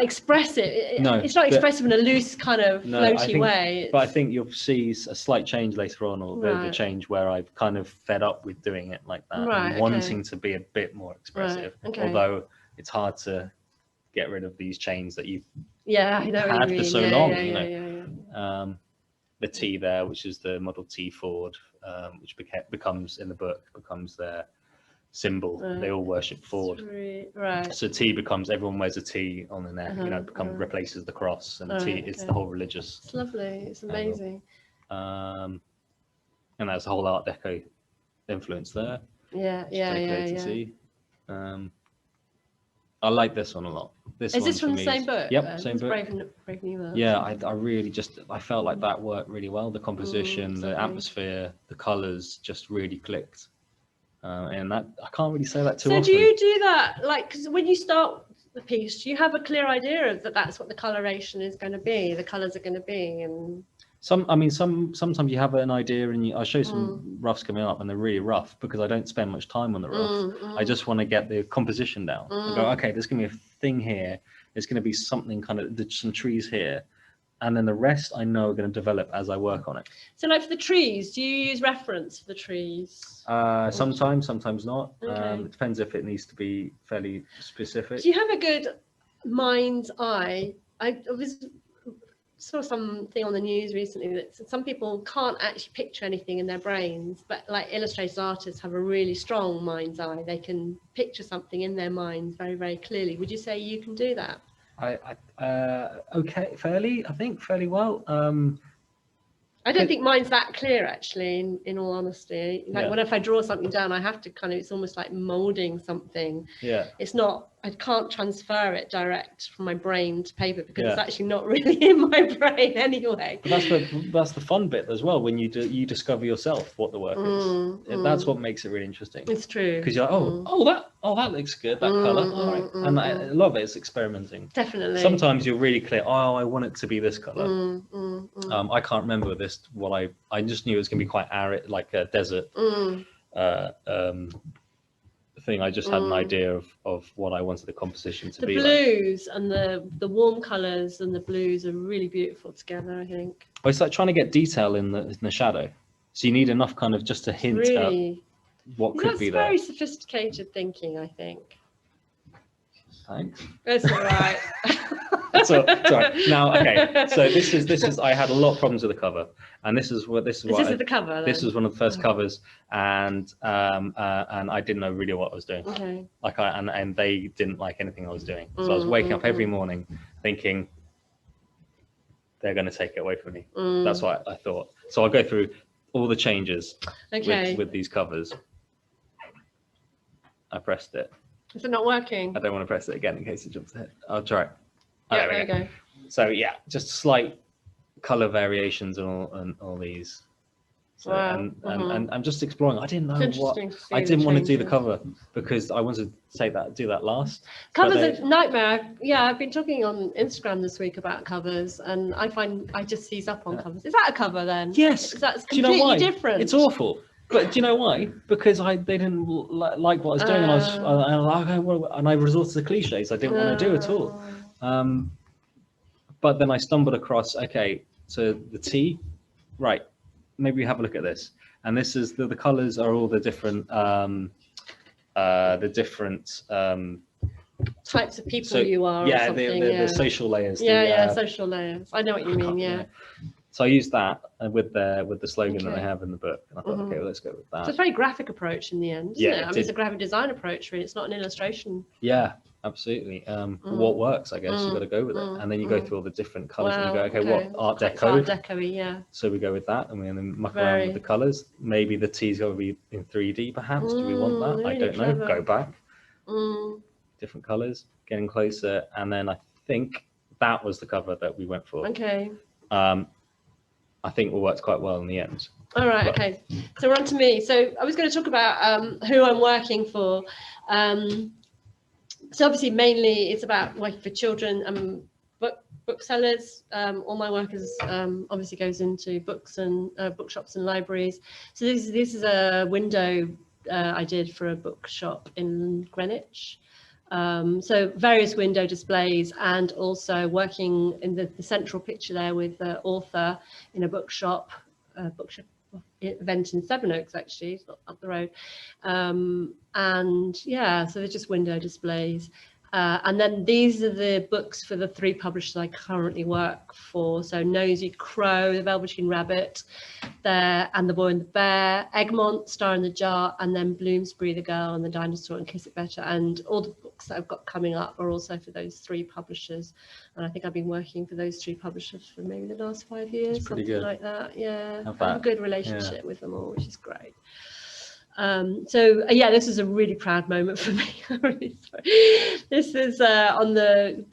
expressive. It's not expressive in a loose kind of floaty way. But I think you'll see a slight change later on, or a bit of a change where I've kind of fed up with doing it like that, and wanting to be a bit more expressive. Although it's hard to get rid of these chains that you've had for so long. The T there, which is the Model T Ford, which becomes in the book their symbol. They all worship Ford. Right. So T becomes, everyone wears a T on the neck. Replaces the cross, and T it's the whole religious. It's lovely. It's amazing. And that's a whole Art Deco influence there. I like this one a lot. Is this from the same book? Yep, same book. Brave New World. Yeah, I really I felt like that worked really well. The composition, the atmosphere, the colours just really clicked. And that I can't really say that too often. So do you do that, like, because when you start the piece, do you have a clear idea of that's what the coloration is going to be, the colours are going to be? And sometimes you have an idea, and I'll show some roughs coming up, and they're really rough because I don't spend much time on the rough. I just want to get the composition down. I go, okay, there's going to be a thing here. There's going to be something some trees here. And then the rest I know are going to develop as I work on it. So like for the trees, do you use reference for the trees? Sometimes not. Okay. It depends if it needs to be fairly specific. Do you have a good mind's eye? I saw something on the news recently that some people can't actually picture anything in their brains, but like illustrators, artists have a really strong mind's eye. They can picture something in their minds very, very clearly. Would you say you can do that? Fairly well. I don't think mine's that clear, actually, in all honesty. Like when if I draw something down, I have to it's almost like molding something. Yeah. It's not, I can't transfer it direct from my brain to paper because it's actually not really in my brain anyway. But that's the fun bit as well, when you discover yourself what the work is. That's what makes it really interesting. It's true. Because you're like, that looks good, that colour. All right. And I love it, it's experimenting. Definitely. Sometimes you're really clear, I want it to be this colour. I can't remember I just knew it was going to be quite arid, like a desert thing. I just had an idea of what I wanted the composition to be. The blues and the warm colours and the blues are really beautiful together, I think. It's like trying to get detail in the shadow. So you need enough kind of just to hint really, at what could be there. That's very sophisticated thinking, I think. Thanks. That's all right. Sorry. Now, okay. So this is. I had a lot of problems with the cover, and this is the cover. Then? This was one of the first covers, and I didn't know really what I was doing. Okay. And they didn't like anything I was doing. So I was waking up every morning thinking they're going to take it away from me. That's what I thought. So I'll go through all the changes with these covers. I pressed it. Is it not working? I don't want to press it again in case it jumps ahead. I'll try it. Yeah, there we go. So yeah, just slight color variations and all these. So, wow. And I'm just exploring. I didn't know what I didn't want to do the cover because I wanted to do that last. Covers are a nightmare. I've been talking on Instagram this week about covers, and I find I just seize up on covers. Is that a cover then? Yes. That's completely different. It's awful. But do you know why? Because they didn't like what I was doing, and I resorted to cliches I didn't want to do at all. But then I stumbled across, okay, so the T, right? Maybe we have a look at this. And this is the colors are all the different types of people you are. Yeah, or something, the social layers. Social layers. I know what you mean. Yeah. So I used that with the slogan that I have in the book, and I thought, okay, well, let's go with that. So it's a very graphic approach in the end, isn't it? I mean, it's a graphic design approach, really. It's not an illustration. Yeah, absolutely. What works, I guess, you've got to go with it. And then you go through all the different colours and you go, okay, what Art Deco? Art Deco-y, yeah. So we go with that, and we then muck around with the colours. Maybe the T's got to be in 3D, perhaps. Do we want that? Really I don't know. Go back. Different colours, getting closer, and then I think that was the cover that we went for. Okay. I think it worked quite well in the end. All right, okay. So we're on to me. So I was going to talk about who I'm working for. So obviously, mainly it's about working for children and booksellers. All my work is obviously goes into books and bookshops and libraries. So this is a window I did for a bookshop in Greenwich. So various window displays, and also working in the central picture there with the author in a bookshop event in Sevenoaks, actually, it's not up the road. And yeah, so they're just window displays. And then these are the books for the 3 publishers I currently work for. So Nosy Crow, The Velveteen Rabbit, and The Boy and the Bear, Egmont, Star in the Jar, and then Bloomsbury, The Girl and the Dinosaur and Kiss It Better. And all the books that I've got coming up are also for those 3 publishers. And I think I've been working for those 3 publishers for maybe the last 5 years, something good. Like that. Yeah, I have a good relationship with them all, which is great. So yeah, this is a really proud moment for me. I'm really sorry. This is on the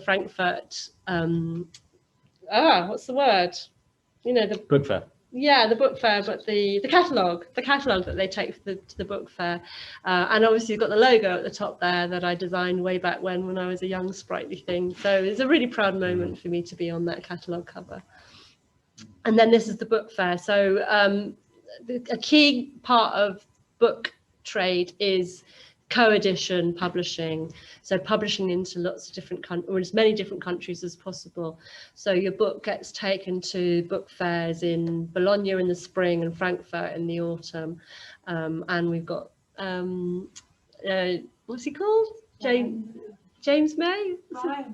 Frankfurt what's the word? You know, the book fair. Yeah, the book fair, but the catalogue that they take to the book fair, and obviously you've got the logo at the top there that I designed way back when I was a young sprightly thing. So it's a really proud moment for me to be on that catalogue cover. And then this is the book fair. So a key part of book trade is co-edition publishing, so publishing into lots of different countries, or as many different countries as possible. So your book gets taken to book fairs in Bologna in the spring and Frankfurt in the autumn, and we've got what's he called? James May?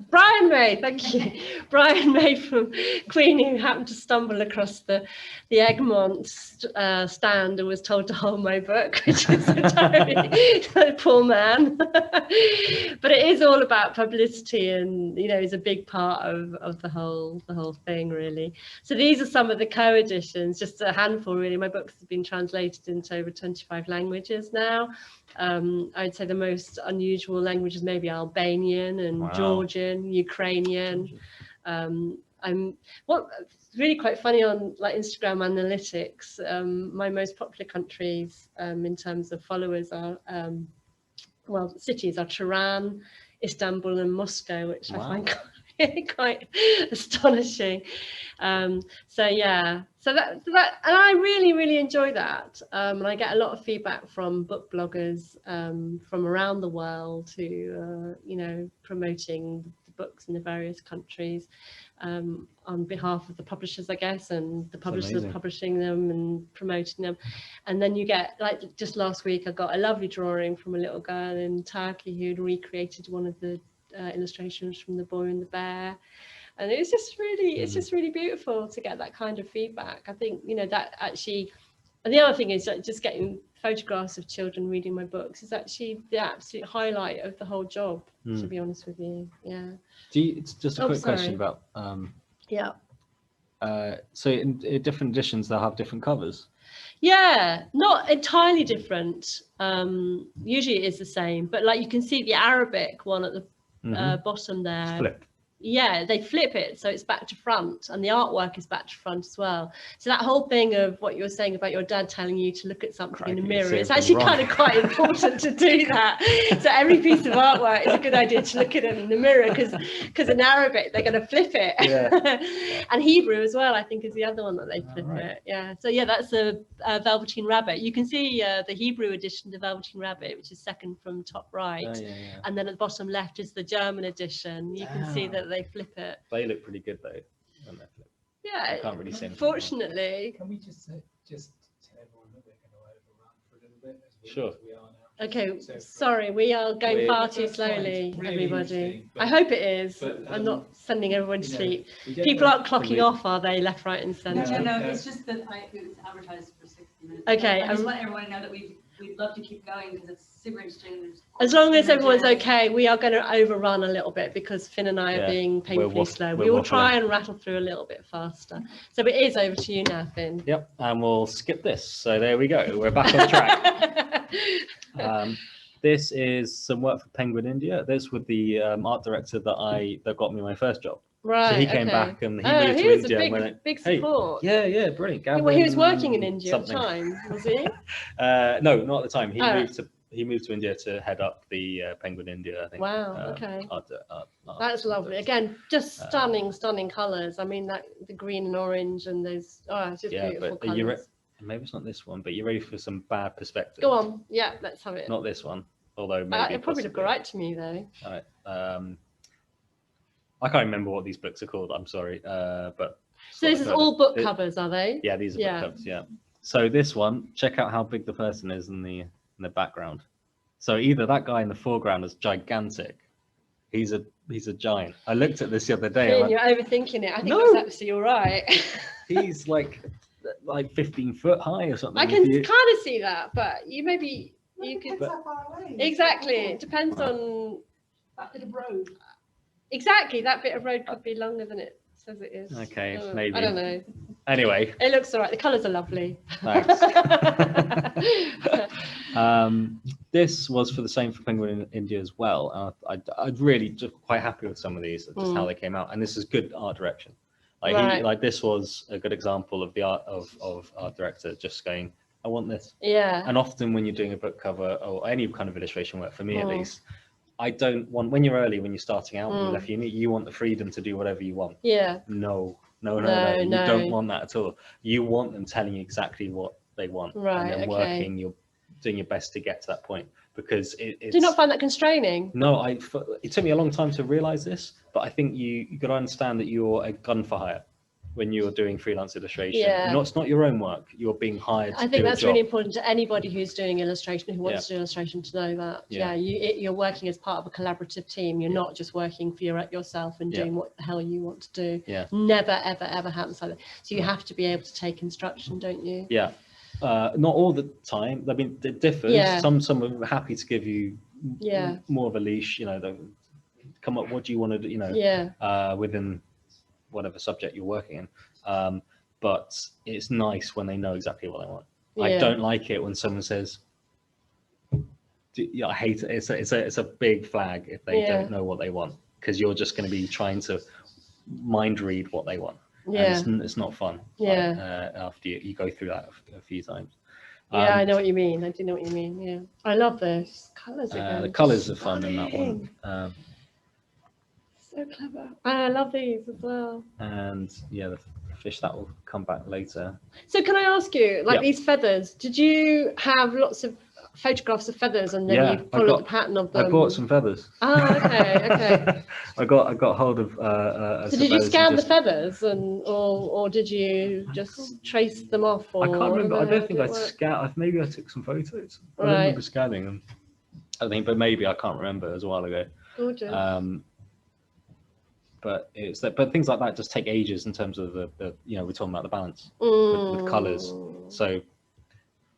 Brian May, thank you. Brian May from Queen, who happened to stumble across the Egmont stand and was told to hold my book, which is a poor man. But it is all about publicity, and is a big part of the whole thing, really. So these are some of the co-editions, just a handful, really. My books have been translated into over 25 languages now. I'd say the most unusual languages maybe Albanian and Georgian, Ukrainian. What's really quite funny on like Instagram analytics, my most popular countries in terms of followers are cities are Tehran, Istanbul and Moscow, which I find quite astonishing. So yeah, so that and I really enjoy that, and I get a lot of feedback from book bloggers from around the world who promoting the book books in the various countries on behalf of the publishers, I guess, and the publishers are publishing them and promoting them. And then you get, like just last week, I got a lovely drawing from a little girl in Turkey who'd recreated one of the illustrations from The Boy and the Bear. And it's just really beautiful to get that kind of feedback. I think, you know, that actually, and the other thing is that just getting photographs of children reading my books is actually the absolute highlight of the whole job, to be honest with you. Yeah. It's just a quick question about yeah. So in different editions they'll have different covers. Yeah, not entirely different. Usually it is the same, but like you can see the Arabic one at the bottom there. Flip. Yeah, they flip it so it's back to front, and the artwork is back to front as well. So that whole thing of what you were saying about your dad telling you to look at something in the mirror, it's actually kind of quite important to do that. So every piece of artwork is a good idea to look at it in the mirror, because in Arabic they're going to flip it. Yeah. And Hebrew as well, I think, is the other one that they flip it. Yeah. So yeah, that's a Velveteen Rabbit. You can see the Hebrew edition, the Velveteen Rabbit, which is second from top right, and then at the bottom left is the German edition. You can see that they flip it. They look pretty good though when they flip. Yeah, I can't really see anything. Fortunately. Can we just tell everyone that we're going to overrun for a little bit as sure. we are now? Okay, so sorry, we are going far too slowly, really everybody. I hope it is. I'm not sending everyone to sleep. People aren't clocking off, are they, left, right and centre? No, it's just that it was advertised for 60 minutes. Okay. I just want everyone to know that we'd love to keep going because it's super interesting. As long as everyone's okay, we are going to overrun a little bit because Finn and I are being painfully slow. We will try and rattle through a little bit faster. So it is over to you now, Finn. Yep, and we'll skip this. So there we go. We're back on track. This is some work for Penguin India. This with the art director that got me my first job. Right. So he came back and he moved to India. He was a big support. Hey, yeah, brilliant. Gavin, well, he was working in India at the time, was he? No, not at the time. He moved to India to head up the Penguin India, I think. Wow. Okay. Art That's lovely. Again, just stunning colours. I mean, the green and orange and those. Oh, it's just beautiful colours. Maybe it's not this one, but you're ready for some bad perspective. Go on. Yeah, let's have it. Not this one, although maybe. It probably look all right to me though. All right. I can't remember what these books are called. I'm sorry, but. So this is all book covers, are they? Yeah, these are book covers. Yeah. So this one, check out how big the person is in the background. So either that guy in the foreground is gigantic. He's a giant. I looked at this the other day. You're overthinking it. I think it's actually all right. He's like 15 foot high or something. I can kind of see that, but you could. How far away. Exactly. It depends on that bit of road. Exactly. That bit of road could be longer than it says it is. Okay, maybe. I don't know. Anyway. It looks all right. The colours are lovely. Thanks. This was for the same for Penguin India as well. I'm really just quite happy with some of these, just how they came out. And this is good art direction. Like this was a good example of the art of art director just going, I want this. Yeah. And often when you're doing a book cover or any kind of illustration work, for me at least, I don't want, when you're starting out, when you're left uni, you want the freedom to do whatever you want. Yeah. No. You don't want that at all. You want them telling you exactly what they want. Right. And then you're doing your best to get to that point, because it's. Do you not find that constraining? No, it took me a long time to realize this, but I think you got to understand that you're a gun for hire when you're doing freelance illustration. Yeah. It's not your own work. You're being hired to do a job. I think that's really important to anybody who's doing illustration, who wants to do illustration, to know that. Yeah, you're working as part of a collaborative team. You're not just working for yourself and doing what the hell you want to do. Yeah. Never, ever happens like that. So you have to be able to take instruction, don't you? Yeah. Not all the time. I mean, it differs. Yeah. Some are happy to give you more of a leash. Come up. What do you want to do? Within whatever subject you're working in, but it's nice when they know exactly what they want. I don't like it when someone says, I hate it. It's a big flag if they don't know what they want, because you're just going to be trying to mind read what they want. And it's not fun. After you go through that a few times. I know what you mean. I do know what you mean. Yeah, I love those colours again. The colours are fun in that one. So clever. I love these as well. And the fish, that will come back later. So can I ask you, these feathers, did you have lots of photographs of feathers, and then Yeah, you followed the pattern of them. I bought some feathers. Oh, okay. I got hold of. So did you scan the feathers, or did you just trace them off? Or I can't remember. I don't think I scanned. scanned. Maybe I took some photos. I don't Right. remember scanning them. I think, but maybe I can't remember. It was a while ago. Gorgeous. But it's that. But things like that just take ages in terms of the we're talking about the balance with colours. So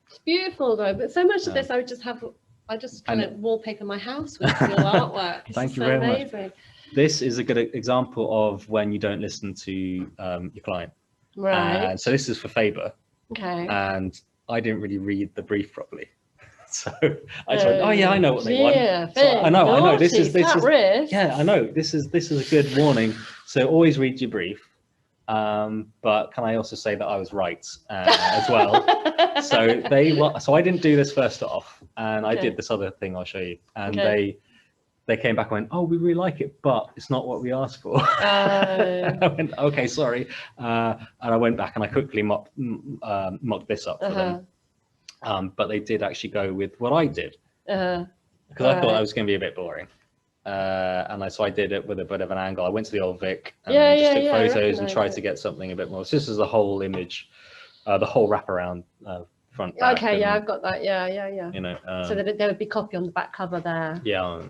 it's beautiful though. But so much of this, I just kind of wallpaper my house with your artwork. It's Thank you so very amazing. much. This is a good example of when you don't listen to your client. Right. So this is for Faber. Okay. And I didn't really read the brief properly. So I just went, oh yeah, I know what they want. So I know this is risk. yeah, I know this is a good warning. So always read your brief. But can I also say that I was right as well? So I didn't do this first off, and I did this other thing I'll show you. And they came back and went, oh, we really like it, but it's not what we asked for. And I went, okay, sorry. And I went back and I quickly mocked this up for them. But they did actually go with what I did, because I thought I was going to be a bit boring. So I did it with a bit of an angle. I went to the Old Vic and just took photos and tried to get something a bit more. So this is the whole image, the whole wraparound front. Back, okay, I've got that. Yeah. You know, so that there would be copy on the back cover there. Yeah,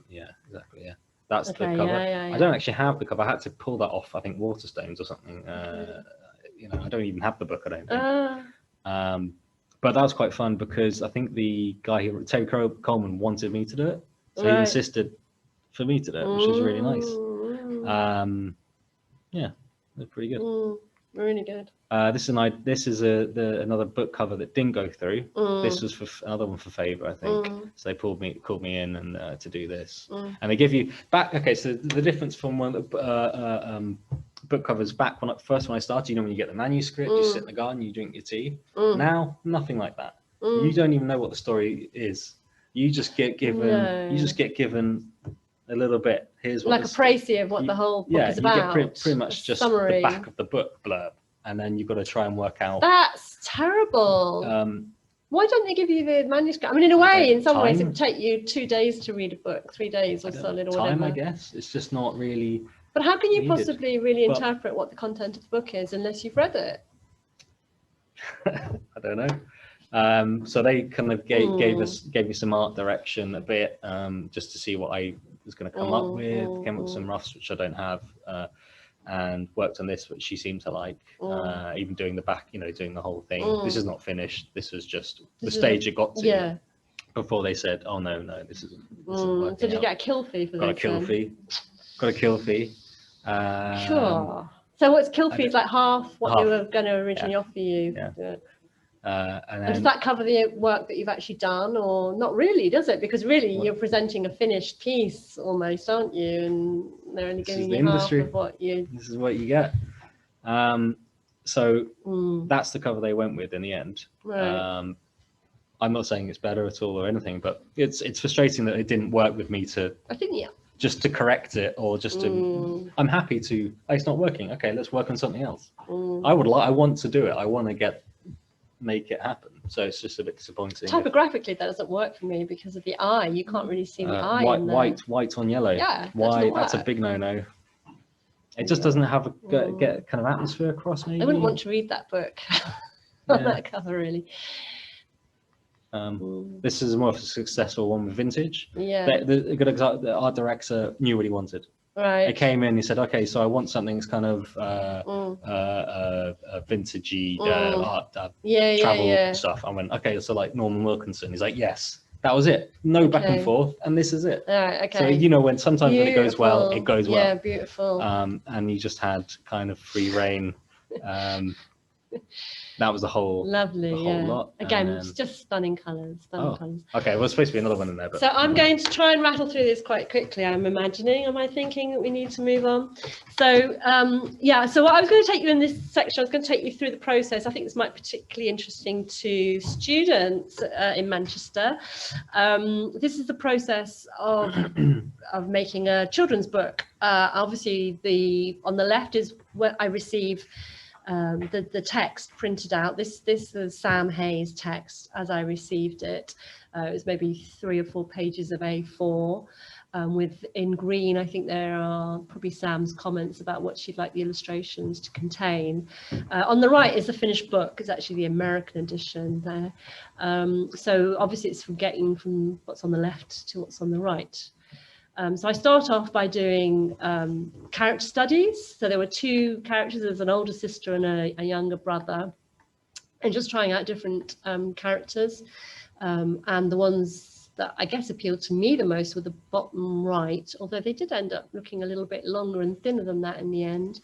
exactly. Yeah, that's the cover. I don't actually have the cover. I had to pull that off. I think Waterstones or something. I don't even have the book. I don't think. But that was quite fun because I think the guy who Terry Coleman wanted me to do it, so he insisted for me to do it, which was really nice. Yeah, they're pretty good. Really good. This is another book cover that didn't go through. This was for another one for Faber, I think. So they called me in and to do this, and they give you back. Okay, so the difference from one of the book covers back when I started, when you get the manuscript, you sit in the garden, you drink your tea. Now, nothing like that. You don't even know what the story is. You just get given. You just get given a little bit. Here's what like a précis of what the whole book is about. You get pretty much just the back of the book blurb, and then you've got to try and work out. That's terrible. Why don't they give you the manuscript? I mean, in a way, in some ways, it would take you 2 days to read a book, 3 days or solid or whatever. Time, I guess. It's just not really. But how can you possibly really interpret what the content of the book is unless you've read it? I don't know. So they kind of gave me some art direction a bit, just to see what I was going to come up with. Came up with some roughs which I don't have, and worked on this, which she seemed to like. Even doing the back, doing the whole thing. This is not finished. This was just the stage it got to. Yeah. Before they said, "Oh no, this isn't." So did you get a kill fee for this? Got a kill fee. Sure. So what's kill fee? Is like half what they were going to originally offer you. Yeah. And does that cover the work that you've actually done, or not really, does it? Because really you're presenting a finished piece almost, aren't you? And they're only giving you half of what you... This is what you get. So that's the cover they went with in the end. Right. I'm not saying it's better at all or anything, but it's frustrating that it didn't work with me to... I think, just to correct it, or just to... I'm happy to... it's not working. Okay, let's work on something else. I want to do it. I want to make it happen, so it's just a bit disappointing. Typographically that doesn't work for me because of the eye. You can't really see the eye white on yellow. That's a big no. It just doesn't have get kind of atmosphere across. Maybe I wouldn't want to read that book on that cover, really. This is more of a successful one with vintage. The good example, the art director knew what he wanted. Right. I came in, he said, okay, so I want something that's kind of vintagey art, travel stuff. I went, okay, so like Norman Wilkinson. He's like, yes, that was it. No back and forth, and this is it. All right, okay. So when sometimes when it goes well, it goes well. Yeah, beautiful. And you just had kind of free reign. That was the whole lot. Again, it's just stunning colours. Colours. Okay, well, there's supposed to be another one in there. But... So I'm going to try and rattle through this quite quickly. Am I thinking that we need to move on? So, so what I was going to take you in this section, I was going to take you through the process. I think this might be particularly interesting to students in Manchester. This is the process of making a children's book. Obviously, on the left is where I receive the text printed out. This was Sam Hayes' text as I received it. It was maybe 3 or 4 pages of A4. With in green, I think there are probably Sam's comments about what she'd like the illustrations to contain. On the right is the finished book. It's actually the American edition there. So obviously it's getting from what's on the left to what's on the right. So I start off by doing character studies. So there were 2 characters. There's an older sister and a younger brother, and just trying out different characters. And the ones that I guess appealed to me the most were the bottom right, although they did end up looking a little bit longer and thinner than that in the end.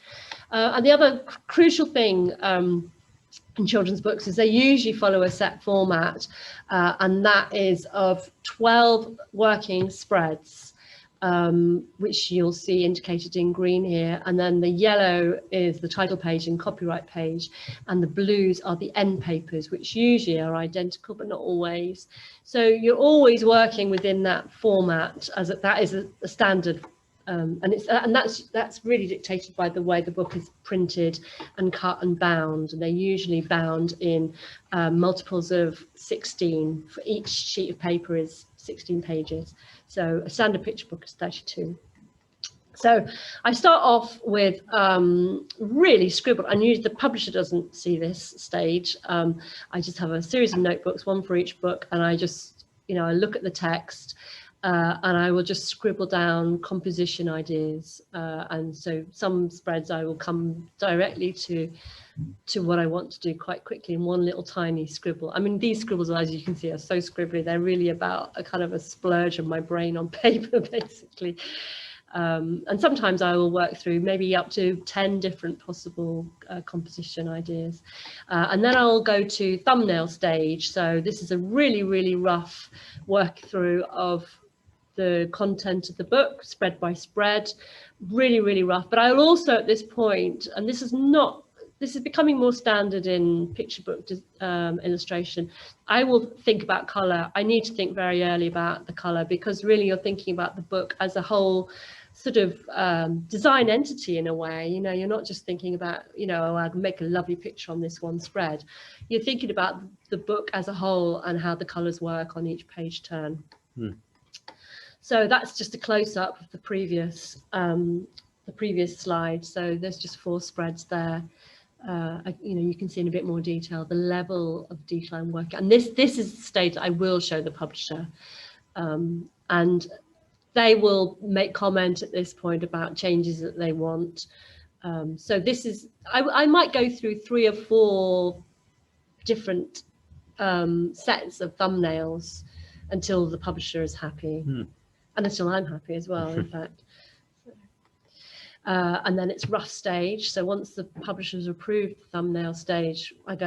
And the other crucial thing in children's books is they usually follow a set format, and that is of 12 working spreads, which you'll see indicated in green here, and then the yellow is the title page and copyright page, and the blues are the end papers, which usually are identical but not always. So you're always working within that format, as that is a standard, and that's really dictated by the way the book is printed and cut and bound, and they're usually bound in multiples of 16. For each sheet of paper is 16 pages. So a standard picture book is 32. So I start off with really scribbled, and usually the publisher doesn't see this stage. I just have a series of notebooks, 1 for each book, and I just, I look at the text and I will just scribble down composition ideas. And so some spreads I will come directly to what I want to do quite quickly in one little tiny scribble. I mean, these scribbles, as you can see, are so scribbly. They're really about a kind of a splurge of my brain on paper, basically. And sometimes I will work through maybe up to 10 different possible composition ideas. And then I'll go to thumbnail stage. So this is a really, really rough work through of the content of the book, spread by spread, really, really rough. But I'll also at this point, and this is becoming more standard in picture book illustration, I will think about colour. I need to think very early about the colour, because really you're thinking about the book as a whole sort of design entity in a way. You're not just thinking about, oh, I'd make a lovely picture on this one spread. You're thinking about the book as a whole and how the colours work on each page turn. So that's just a close-up of the previous slide. So there's just 4 spreads there. You can see in a bit more detail the level of detail I'm working. And this is the stage that I will show the publisher, and they will make comment at this point about changes that they want. So this is, I might go through 3 or 4 different sets of thumbnails until the publisher is happy, and until I'm happy as well, in fact. And then it's rough stage. So once the publisher's approved the thumbnail stage, I'm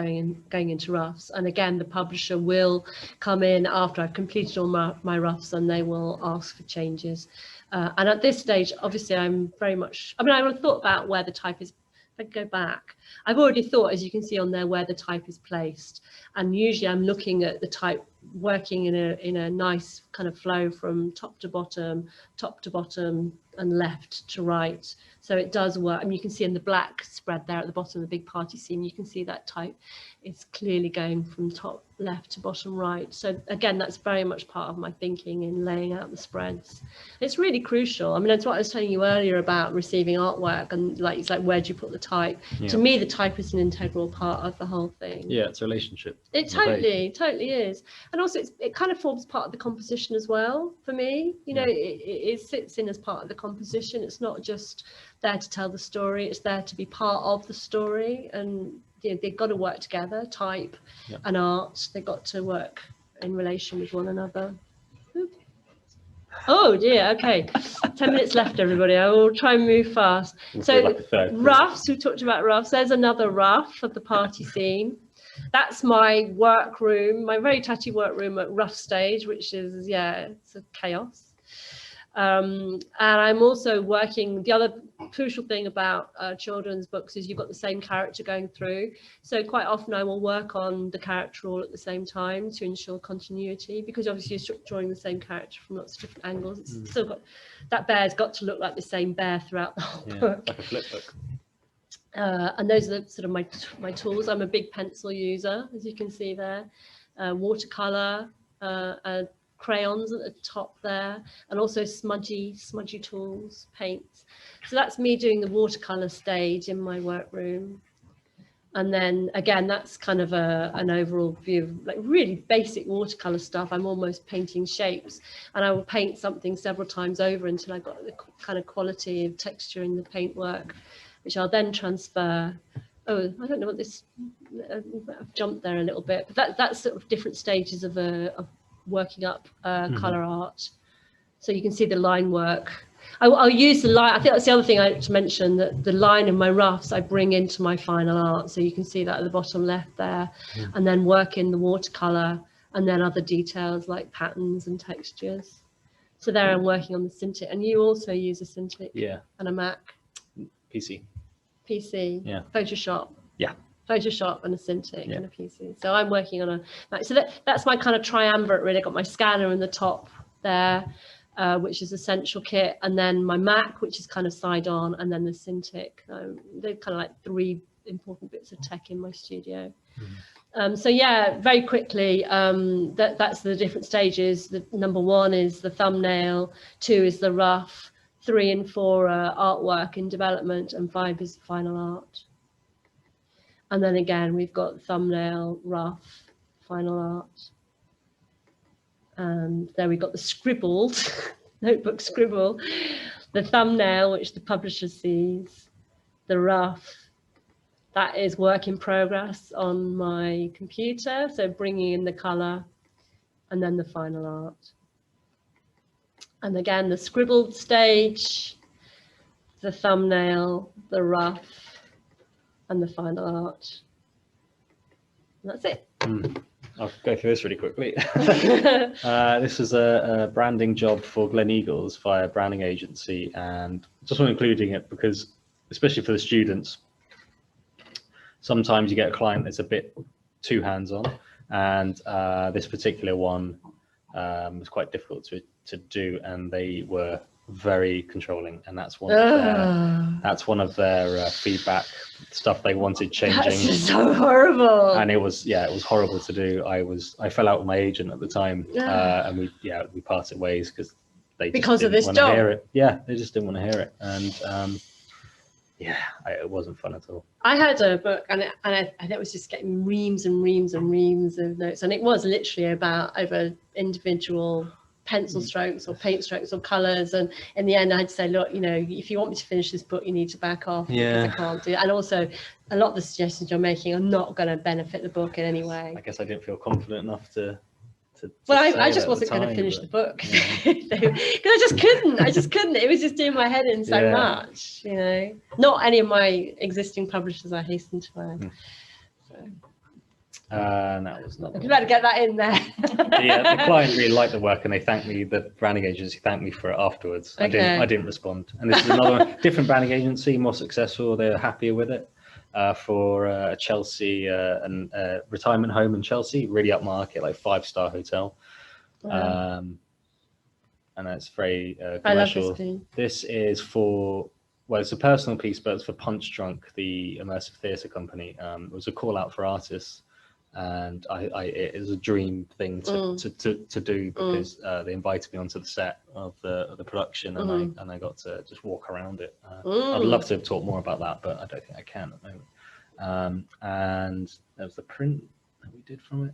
going into roughs. And again, the publisher will come in after I've completed all my roughs, and they will ask for changes. And at this stage, obviously, I'm very much, I would have thought about where the type is. If I go back, I've already thought, as you can see on there, where the type is placed. And usually I'm looking at the type working in a nice kind of flow from top to bottom, and left to right. So it does work. I mean, you can see in the black spread there at the bottom of the big party scene, you can see that type is clearly going from top left to bottom right. So again, that's very much part of my thinking in laying out the spreads. It's really crucial. I mean, that's what I was telling you earlier about receiving artwork, and it's like, where do you put the type? Yeah. To me, the type is an integral part of the whole thing. Yeah, it's a relationship. It totally is. And also it kind of forms part of the composition as well for me. It sits in as part of the composition. It's not just there to tell the story, it's there to be part of the story. And they've got to work together, type and art. They've got to work in relation with one another. Oh dear, okay. 10 minutes left, everybody. I will try and move fast. So roughs, we talked about roughs. There's another rough of the party scene. That's my workroom, my very tatty workroom at rough stage, which is, it's a chaos. And I'm also working, the other crucial thing about children's books is you've got the same character going through. So quite often I will work on the character all at the same time to ensure continuity, because obviously you're drawing the same character from lots of different angles. It's still got, that bear's got to look like the same bear throughout the whole book. Like a flip book. And those are sort of my tools. I'm a big pencil user, as you can see there. Watercolor, crayons at the top there, and also smudgy tools, paints. So that's me doing the watercolor stage in my workroom. And then again, that's kind of an overall view of like really basic watercolor stuff. I'm almost painting shapes, and I will paint something several times over until I got the kind of quality of texture in the paintwork, which I'll then transfer. Oh, I don't know what this, I've jumped there a little bit, but that's sort of different stages of working up color art. So you can see the line work. I'll use the line. I think that's the other thing I had to mention, that the line in my roughs I bring into my final art. So you can see that at the bottom left there, and then work in the watercolor and then other details like patterns and textures. So there I'm working on the Cintiq. And you also use a Cintiq and a Mac? PC. Yeah. Photoshop. Yeah. Photoshop and a Cintiq and a PC. So I'm working on a Mac. So that's my kind of triumvirate really. I got my scanner in the top there, which is Essential Kit, and then my Mac, which is kind of side on, and then the Cintiq. They're kind of like three important bits of tech in my studio. So yeah, very quickly, that's the different stages. The number 1 is the thumbnail, 2 is the rough, 3 and 4 are artwork in development, and 5 is final art. And then again, we've got thumbnail, rough, final art. And there we've got the scribbled, notebook scribble, the thumbnail, which the publisher sees, the rough, that is work in progress on my computer. So bringing in the color, and then the final art. And again, the scribbled stage, the thumbnail, the rough, and the final art. And that's it. I'll go through this really quickly. This was a branding job for Glen Eagles via a branding agency, and just want including it because, especially for the students, sometimes you get a client that's a bit too hands-on, and this particular one was quite difficult to do, and they were very controlling, and that's one of their feedback stuff they wanted changing. That's so horrible. And it was horrible to do. I fell out with my agent at the time, and we parted ways because they just didn't want to hear it. Yeah, they just didn't want to hear it, and it wasn't fun at all. I had a book, and it was just getting reams and reams and reams of notes, and it was literally about over individual pencil strokes or paint strokes or colors, and in the end I had to say, look, if you want me to finish this book, you need to back off, because I can't do it. And also a lot of the suggestions you're making are not going to benefit the book in any way. I guess I didn't feel confident enough to I just wasn't going to finish the book because I just couldn't. It was just doing my head in so much, Not any of my existing publishers I hasten to add. That was not. You better get that in there. The client really liked the work, and they thanked me. The branding agency thanked me for it afterwards. I didn't respond. And this is another different branding agency, more successful. They're happier with it. For a Chelsea and retirement home in Chelsea, really upmarket, like 5-star hotel. Wow. And that's very commercial. I love this is for, well, it's a personal piece, but it's for Punch Drunk, the immersive theatre company. It was a call out for artists, and it was a dream thing to do, because they invited me onto the set of the production, and I got to just walk around it. I'd love to talk more about that, but I don't think I can at the moment. And there was the print that we did from it.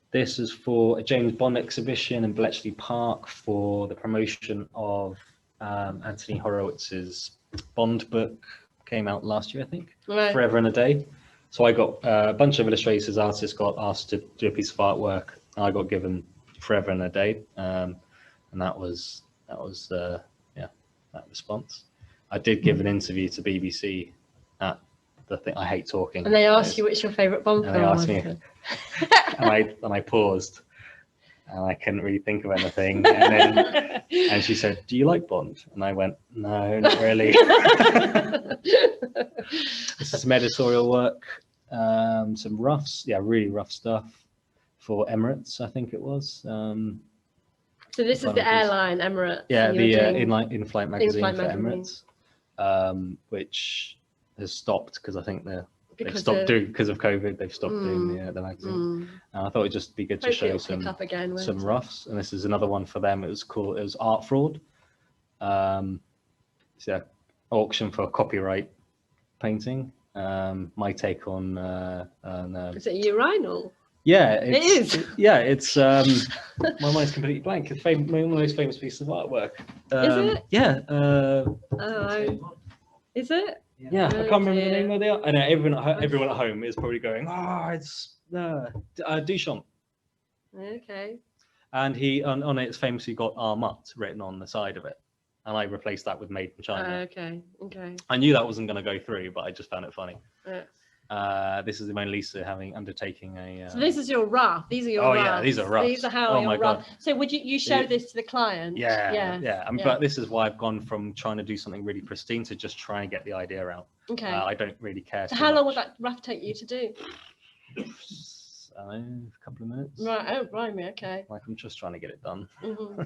This is for a James Bond exhibition in Bletchley Park for the promotion of Anthony Horowitz's Bond book. Came out last year, I think. Right. Forever and a Day. So I got a bunch of illustrators, artists got asked to do a piece of artwork. I got given Forever and a Day, and that was that response. I did give an interview to BBC at the thing. I hate talking. And they asked you which your favourite Bond film was. They asked me, and I paused, and I couldn't really think of anything. And she said, "Do you like Bond?" And I went, "No, not really." This is some editorial work, some roughs, really rough stuff for Emirates, I think it was. So this is the airline, Emirates. Yeah, the in-flight magazine for Emirates, which has stopped because I think they've Because stopped doing because of COVID. They've stopped doing the magazine. And I thought it'd just be good to Hopefully show it'll pick up again, won't some it? roughs. And this is another one for them. It was Art Fraud. It's an auction for copyright painting. My take on Is it a urinal? yeah, It is. It's my mind's completely blank. It's one of the most famous pieces of artwork. Is it? Yeah. Is it? Yeah, I can't remember the name of it. I know everyone at home is probably going, "Oh, it's Duchamp." Okay. And he on it, it's famously got Armut written on the side of it, and I replaced that with Made in China. Okay. I knew that wasn't going to go through, but I just found it funny. Yeah. This is the Mona Lisa undertaking a. So this is your rough. These are your roughs. Yeah, these are roughs. These are how Oh my your rough. God. So would you show this to the client? Yeah. But this is why I've gone from trying to do something really pristine to just trying to get the idea out. Okay. I don't really care. So how long would that rough take you to do? A couple of minutes. Right. Oh, blimey. Okay. Like I'm just trying to get it done. Mm-hmm.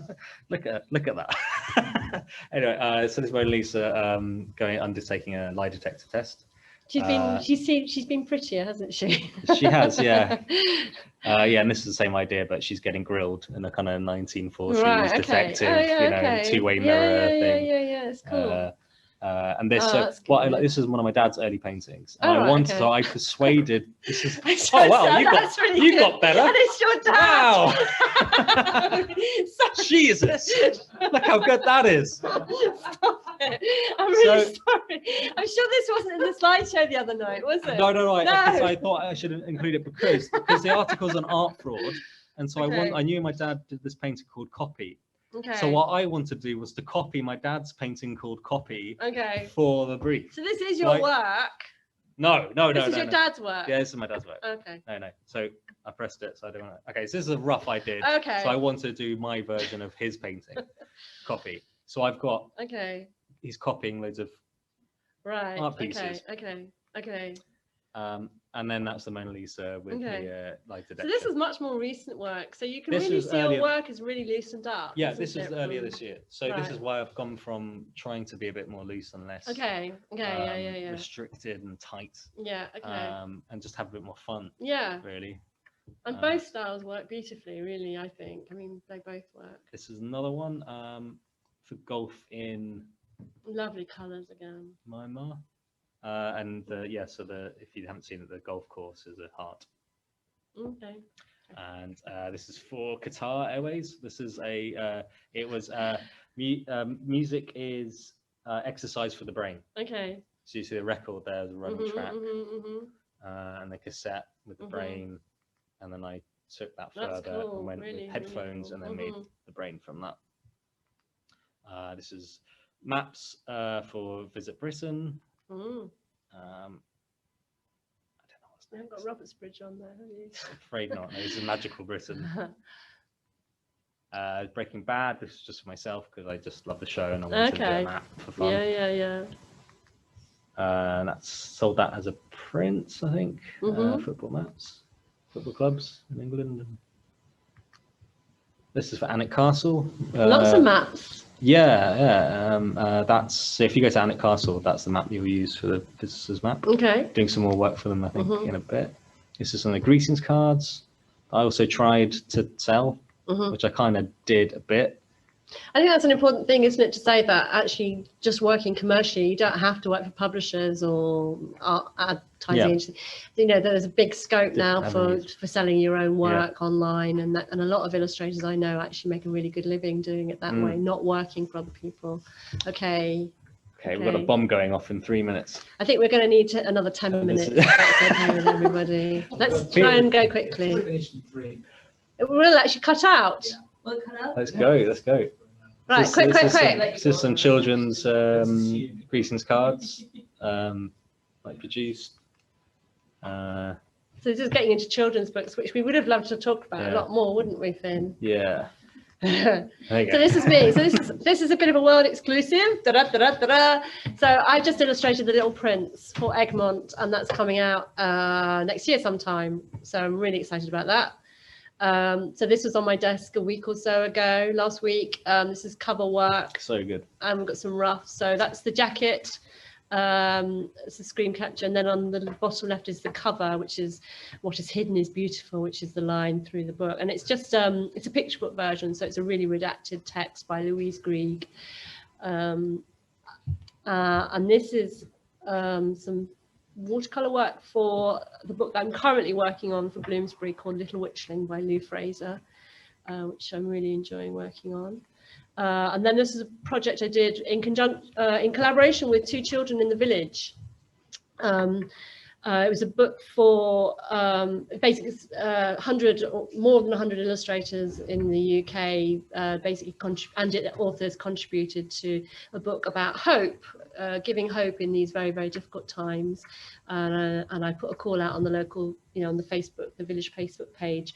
look at that. Anyway, so this Mona Lisa undertaking a lie detector test. She's been prettier, hasn't she? She has, yeah. And this is the same idea, but she's getting grilled in a kind of 1940s detective, two-way mirror thing. Yeah. It's cool. And this, this is one of my dad's early paintings. And so I persuaded. This is. Oh wow, you got better. And it's your dad. Wow. Jesus, look how good that is. Stop it. I'm really sorry. I'm sure this wasn't in the slideshow the other night, was it? No. I thought I should include it because the article's on art fraud, and so I knew my dad did this painting called Copy. Okay. So what I wanted to do was to copy my dad's painting called Copy. Okay. For the brief. So this is your work. No. This is your dad's work. Yeah, this is my dad's work. Okay. No. So I pressed it, so I don't want to. Okay, so this is a rough I did. Okay. So I wanted to do my version of his painting, Copy. So I've got. Okay. He's copying loads of. Right. Art pieces. Okay. And then that's the Mona Lisa with the light detector. So this is much more recent work. So you can really see your work is really loosened up. Yeah, this is earlier this year. So this is why I've gone from trying to be a bit more loose and less restricted and tight. Yeah, okay. And just have a bit more fun. Yeah. Really. And both styles work beautifully, really, I think. I mean, they both work. This is another one for golf in... Lovely colours again. Myanmar. If you haven't seen it, the golf course is a heart. Okay. And this is for Qatar Airways. This is music is exercise for the brain. Okay. So you see the record there's a running track, and the cassette with the brain, and then I took that further and went with headphones and then made the brain from that. This is maps for Visit Britain. I don't know what's next. You haven't got Robert's Bridge on there, have you? I'm afraid not. No, this is Magical Britain. Breaking Bad. This is just for myself because I just love the show and I wanted to do a map for fun. Yeah. And that's sold that as a print, I think. Football maps, football clubs in England. This is for Alnwick Castle. Lots of maps. That's so if you go to Alnwick Castle, that's the map you'll use for the visitors map. Okay. Doing some more work for them, I think, in a bit. This is some of the greetings cards. I also tried to sell, which I kind of did a bit. I think that's an important thing, isn't it, to say that actually just working commercially, you don't have to work for publishers or advertising. You know, there's a big scope now for selling your own work online, and a lot of illustrators I know actually make a really good living doing it that way, not working for other people. Okay, we've got a bomb going off in 3 minutes. I think we're going to need another 10 minutes. If that's okay with everybody. Let's try and go quickly. It will actually cut out. Yeah. We'll cut out. Let's go. Right, quick. This is some children's greetings cards, produced. So this is getting into children's books, which we would have loved to talk about a lot more, wouldn't we, Finn? Yeah. So this is me. So this is a bit of a world exclusive. So I just illustrated the Little Prince for Egmont, and that's coming out next year sometime. So I'm really excited about that. So this was on my desk a week or so ago, last week. This is cover work. So good. And we've got some roughs. So that's the jacket It's a screen capture, and then on the bottom left is the cover, which is "What is hidden is beautiful," which is the line through the book. And it's just it's a picture book version, so it's a really redacted text by Louise Grieg. And this is some watercolor work for the book that I'm currently working on for Bloomsbury, called Little Witchling by Lou Fraser, which I'm really enjoying working on. And then this is a project I did in collaboration with 2 children in the village. It was a book for basically 100 or more than 100 illustrators in the UK, basically and authors contributed to a book about hope, giving hope in these very, very difficult times. And I put a call out on the local, on the Facebook, the village Facebook page,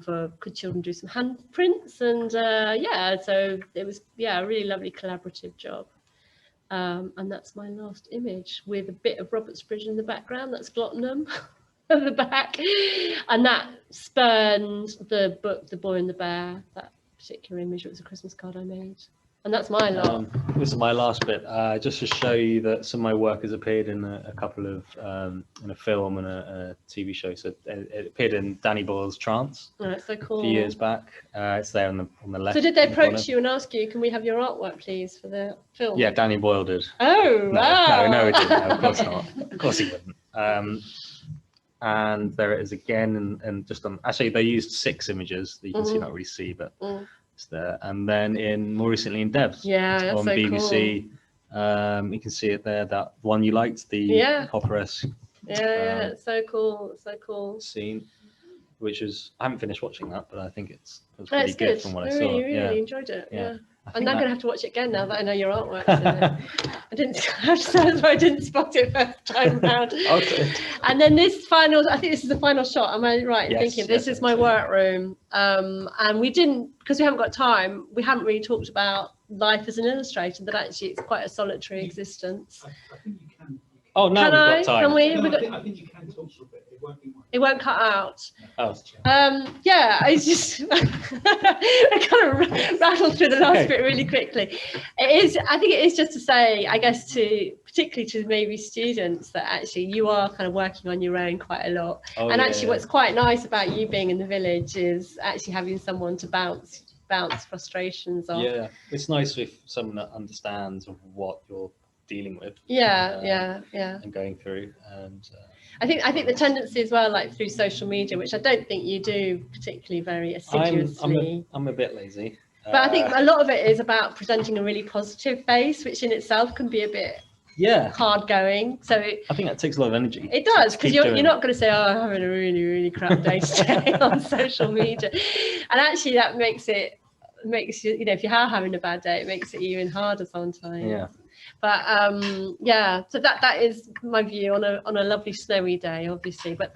for could children do some handprints, and yeah, so it was a really lovely collaborative job. And that's my last image, with a bit of Robertsbridge in the background. That's Glottenham at the back, and that spurned the book The Boy and the Bear. That particular image, it was a Christmas card I made, and that's my lot. This is my last bit, just to show you that some of my work has appeared in a couple of in a film and a TV show. So it appeared in Danny Boyle's Trance. Oh, that's so cool. A few years back. It's there on the left. So did they approach you and ask you, can we have your artwork, please, for the film? Yeah, Danny Boyle did. Oh, wow. No, it didn't. No, of course not. Of course he wouldn't. And there it is again, and just on. Actually, they used 6 images that you can see, not really see, but. It's there. And then more recently in Devs, that's on so BBC, cool. You can see it there, that one you liked, the opera-esque it's so cool scene, which is, I haven't finished watching that, but I think it was pretty good, good from what I saw. really Enjoyed it. I'm now going to have to watch it again now that I know your artwork. I didn't spot it first time round. Okay. And then this final, I think this is the final shot. Am I right in thinking this is my workroom? And we didn't, because we haven't got time, we haven't really talked about life as an illustrator, that actually it's quite a solitary existence. I think you can. Oh, now we've got time. Can we? No, I think you can talk for a bit. It won't be one. It won't cut out. Oh. It's just I kind of rattled through the last bit really quickly. I think it is just to say, I guess, particularly to maybe students, that actually you are kind of working on your own quite a lot. What's quite nice about you being in the village is actually having someone to bounce frustrations off. Yeah, it's nice with someone that understands what you're dealing with. And going through, and I think the tendency as well, like through social media, which I don't think you do particularly very assiduously. I'm a bit lazy. But I think a lot of it is about presenting a really positive face, which in itself can be a bit hard going. So I think that takes a lot of energy. It does, because you're not going to say, I'm having a really, really crap day today on social media. And actually that makes you, if you are having a bad day, it makes it even harder sometimes. Yeah. But so that is my view on a lovely snowy day, obviously. But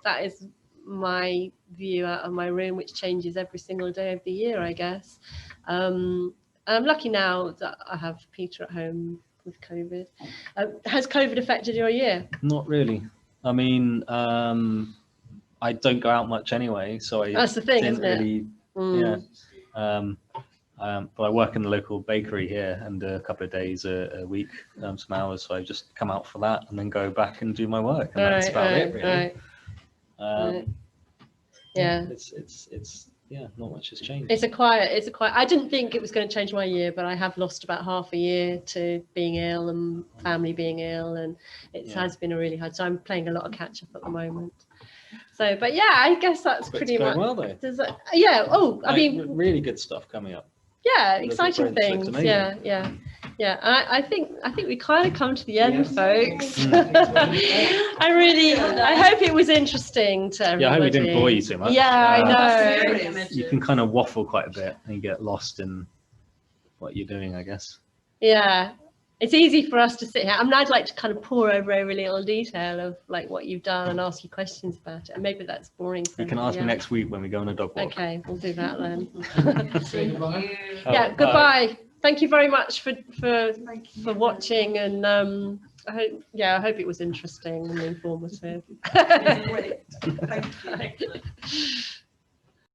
that is my view out of my room, which changes every single day of the year, I guess. I'm lucky now that I have Peter at home with COVID. Has COVID affected your year? Not really. I mean, I don't go out much anyway, so that's the thing, isn't it? Really, but I work in the local bakery here, and a couple of days a week, some hours. So I just come out for that and then go back and do my work, and that's about it, really. It's not much has changed. It's a quiet. I didn't think it was going to change my year, but I have lost about half a year to being ill and family being ill, and it has been a really hard. So I'm playing a lot of catch up at the moment. So, but I guess that's pretty much. Well, though. I mean, really good stuff coming up. Yeah, exciting things. Yeah. I think we kind of come to the end, folks. I hope it was interesting to everybody. Yeah, I hope we didn't bore you too much. Yeah, I know. You can kind of waffle quite a bit and get lost in what you're doing, I guess. Yeah. It's easy for us to sit here. I mean, I'd like to kind of pour over every little detail of like what you've done and ask you questions about it. And maybe that's boring. You can ask me next week when we go on a dog walk. Okay, we'll do that then. Goodbye. Goodbye. Thank you very much for watching, and I hope it was interesting and informative. Thank you.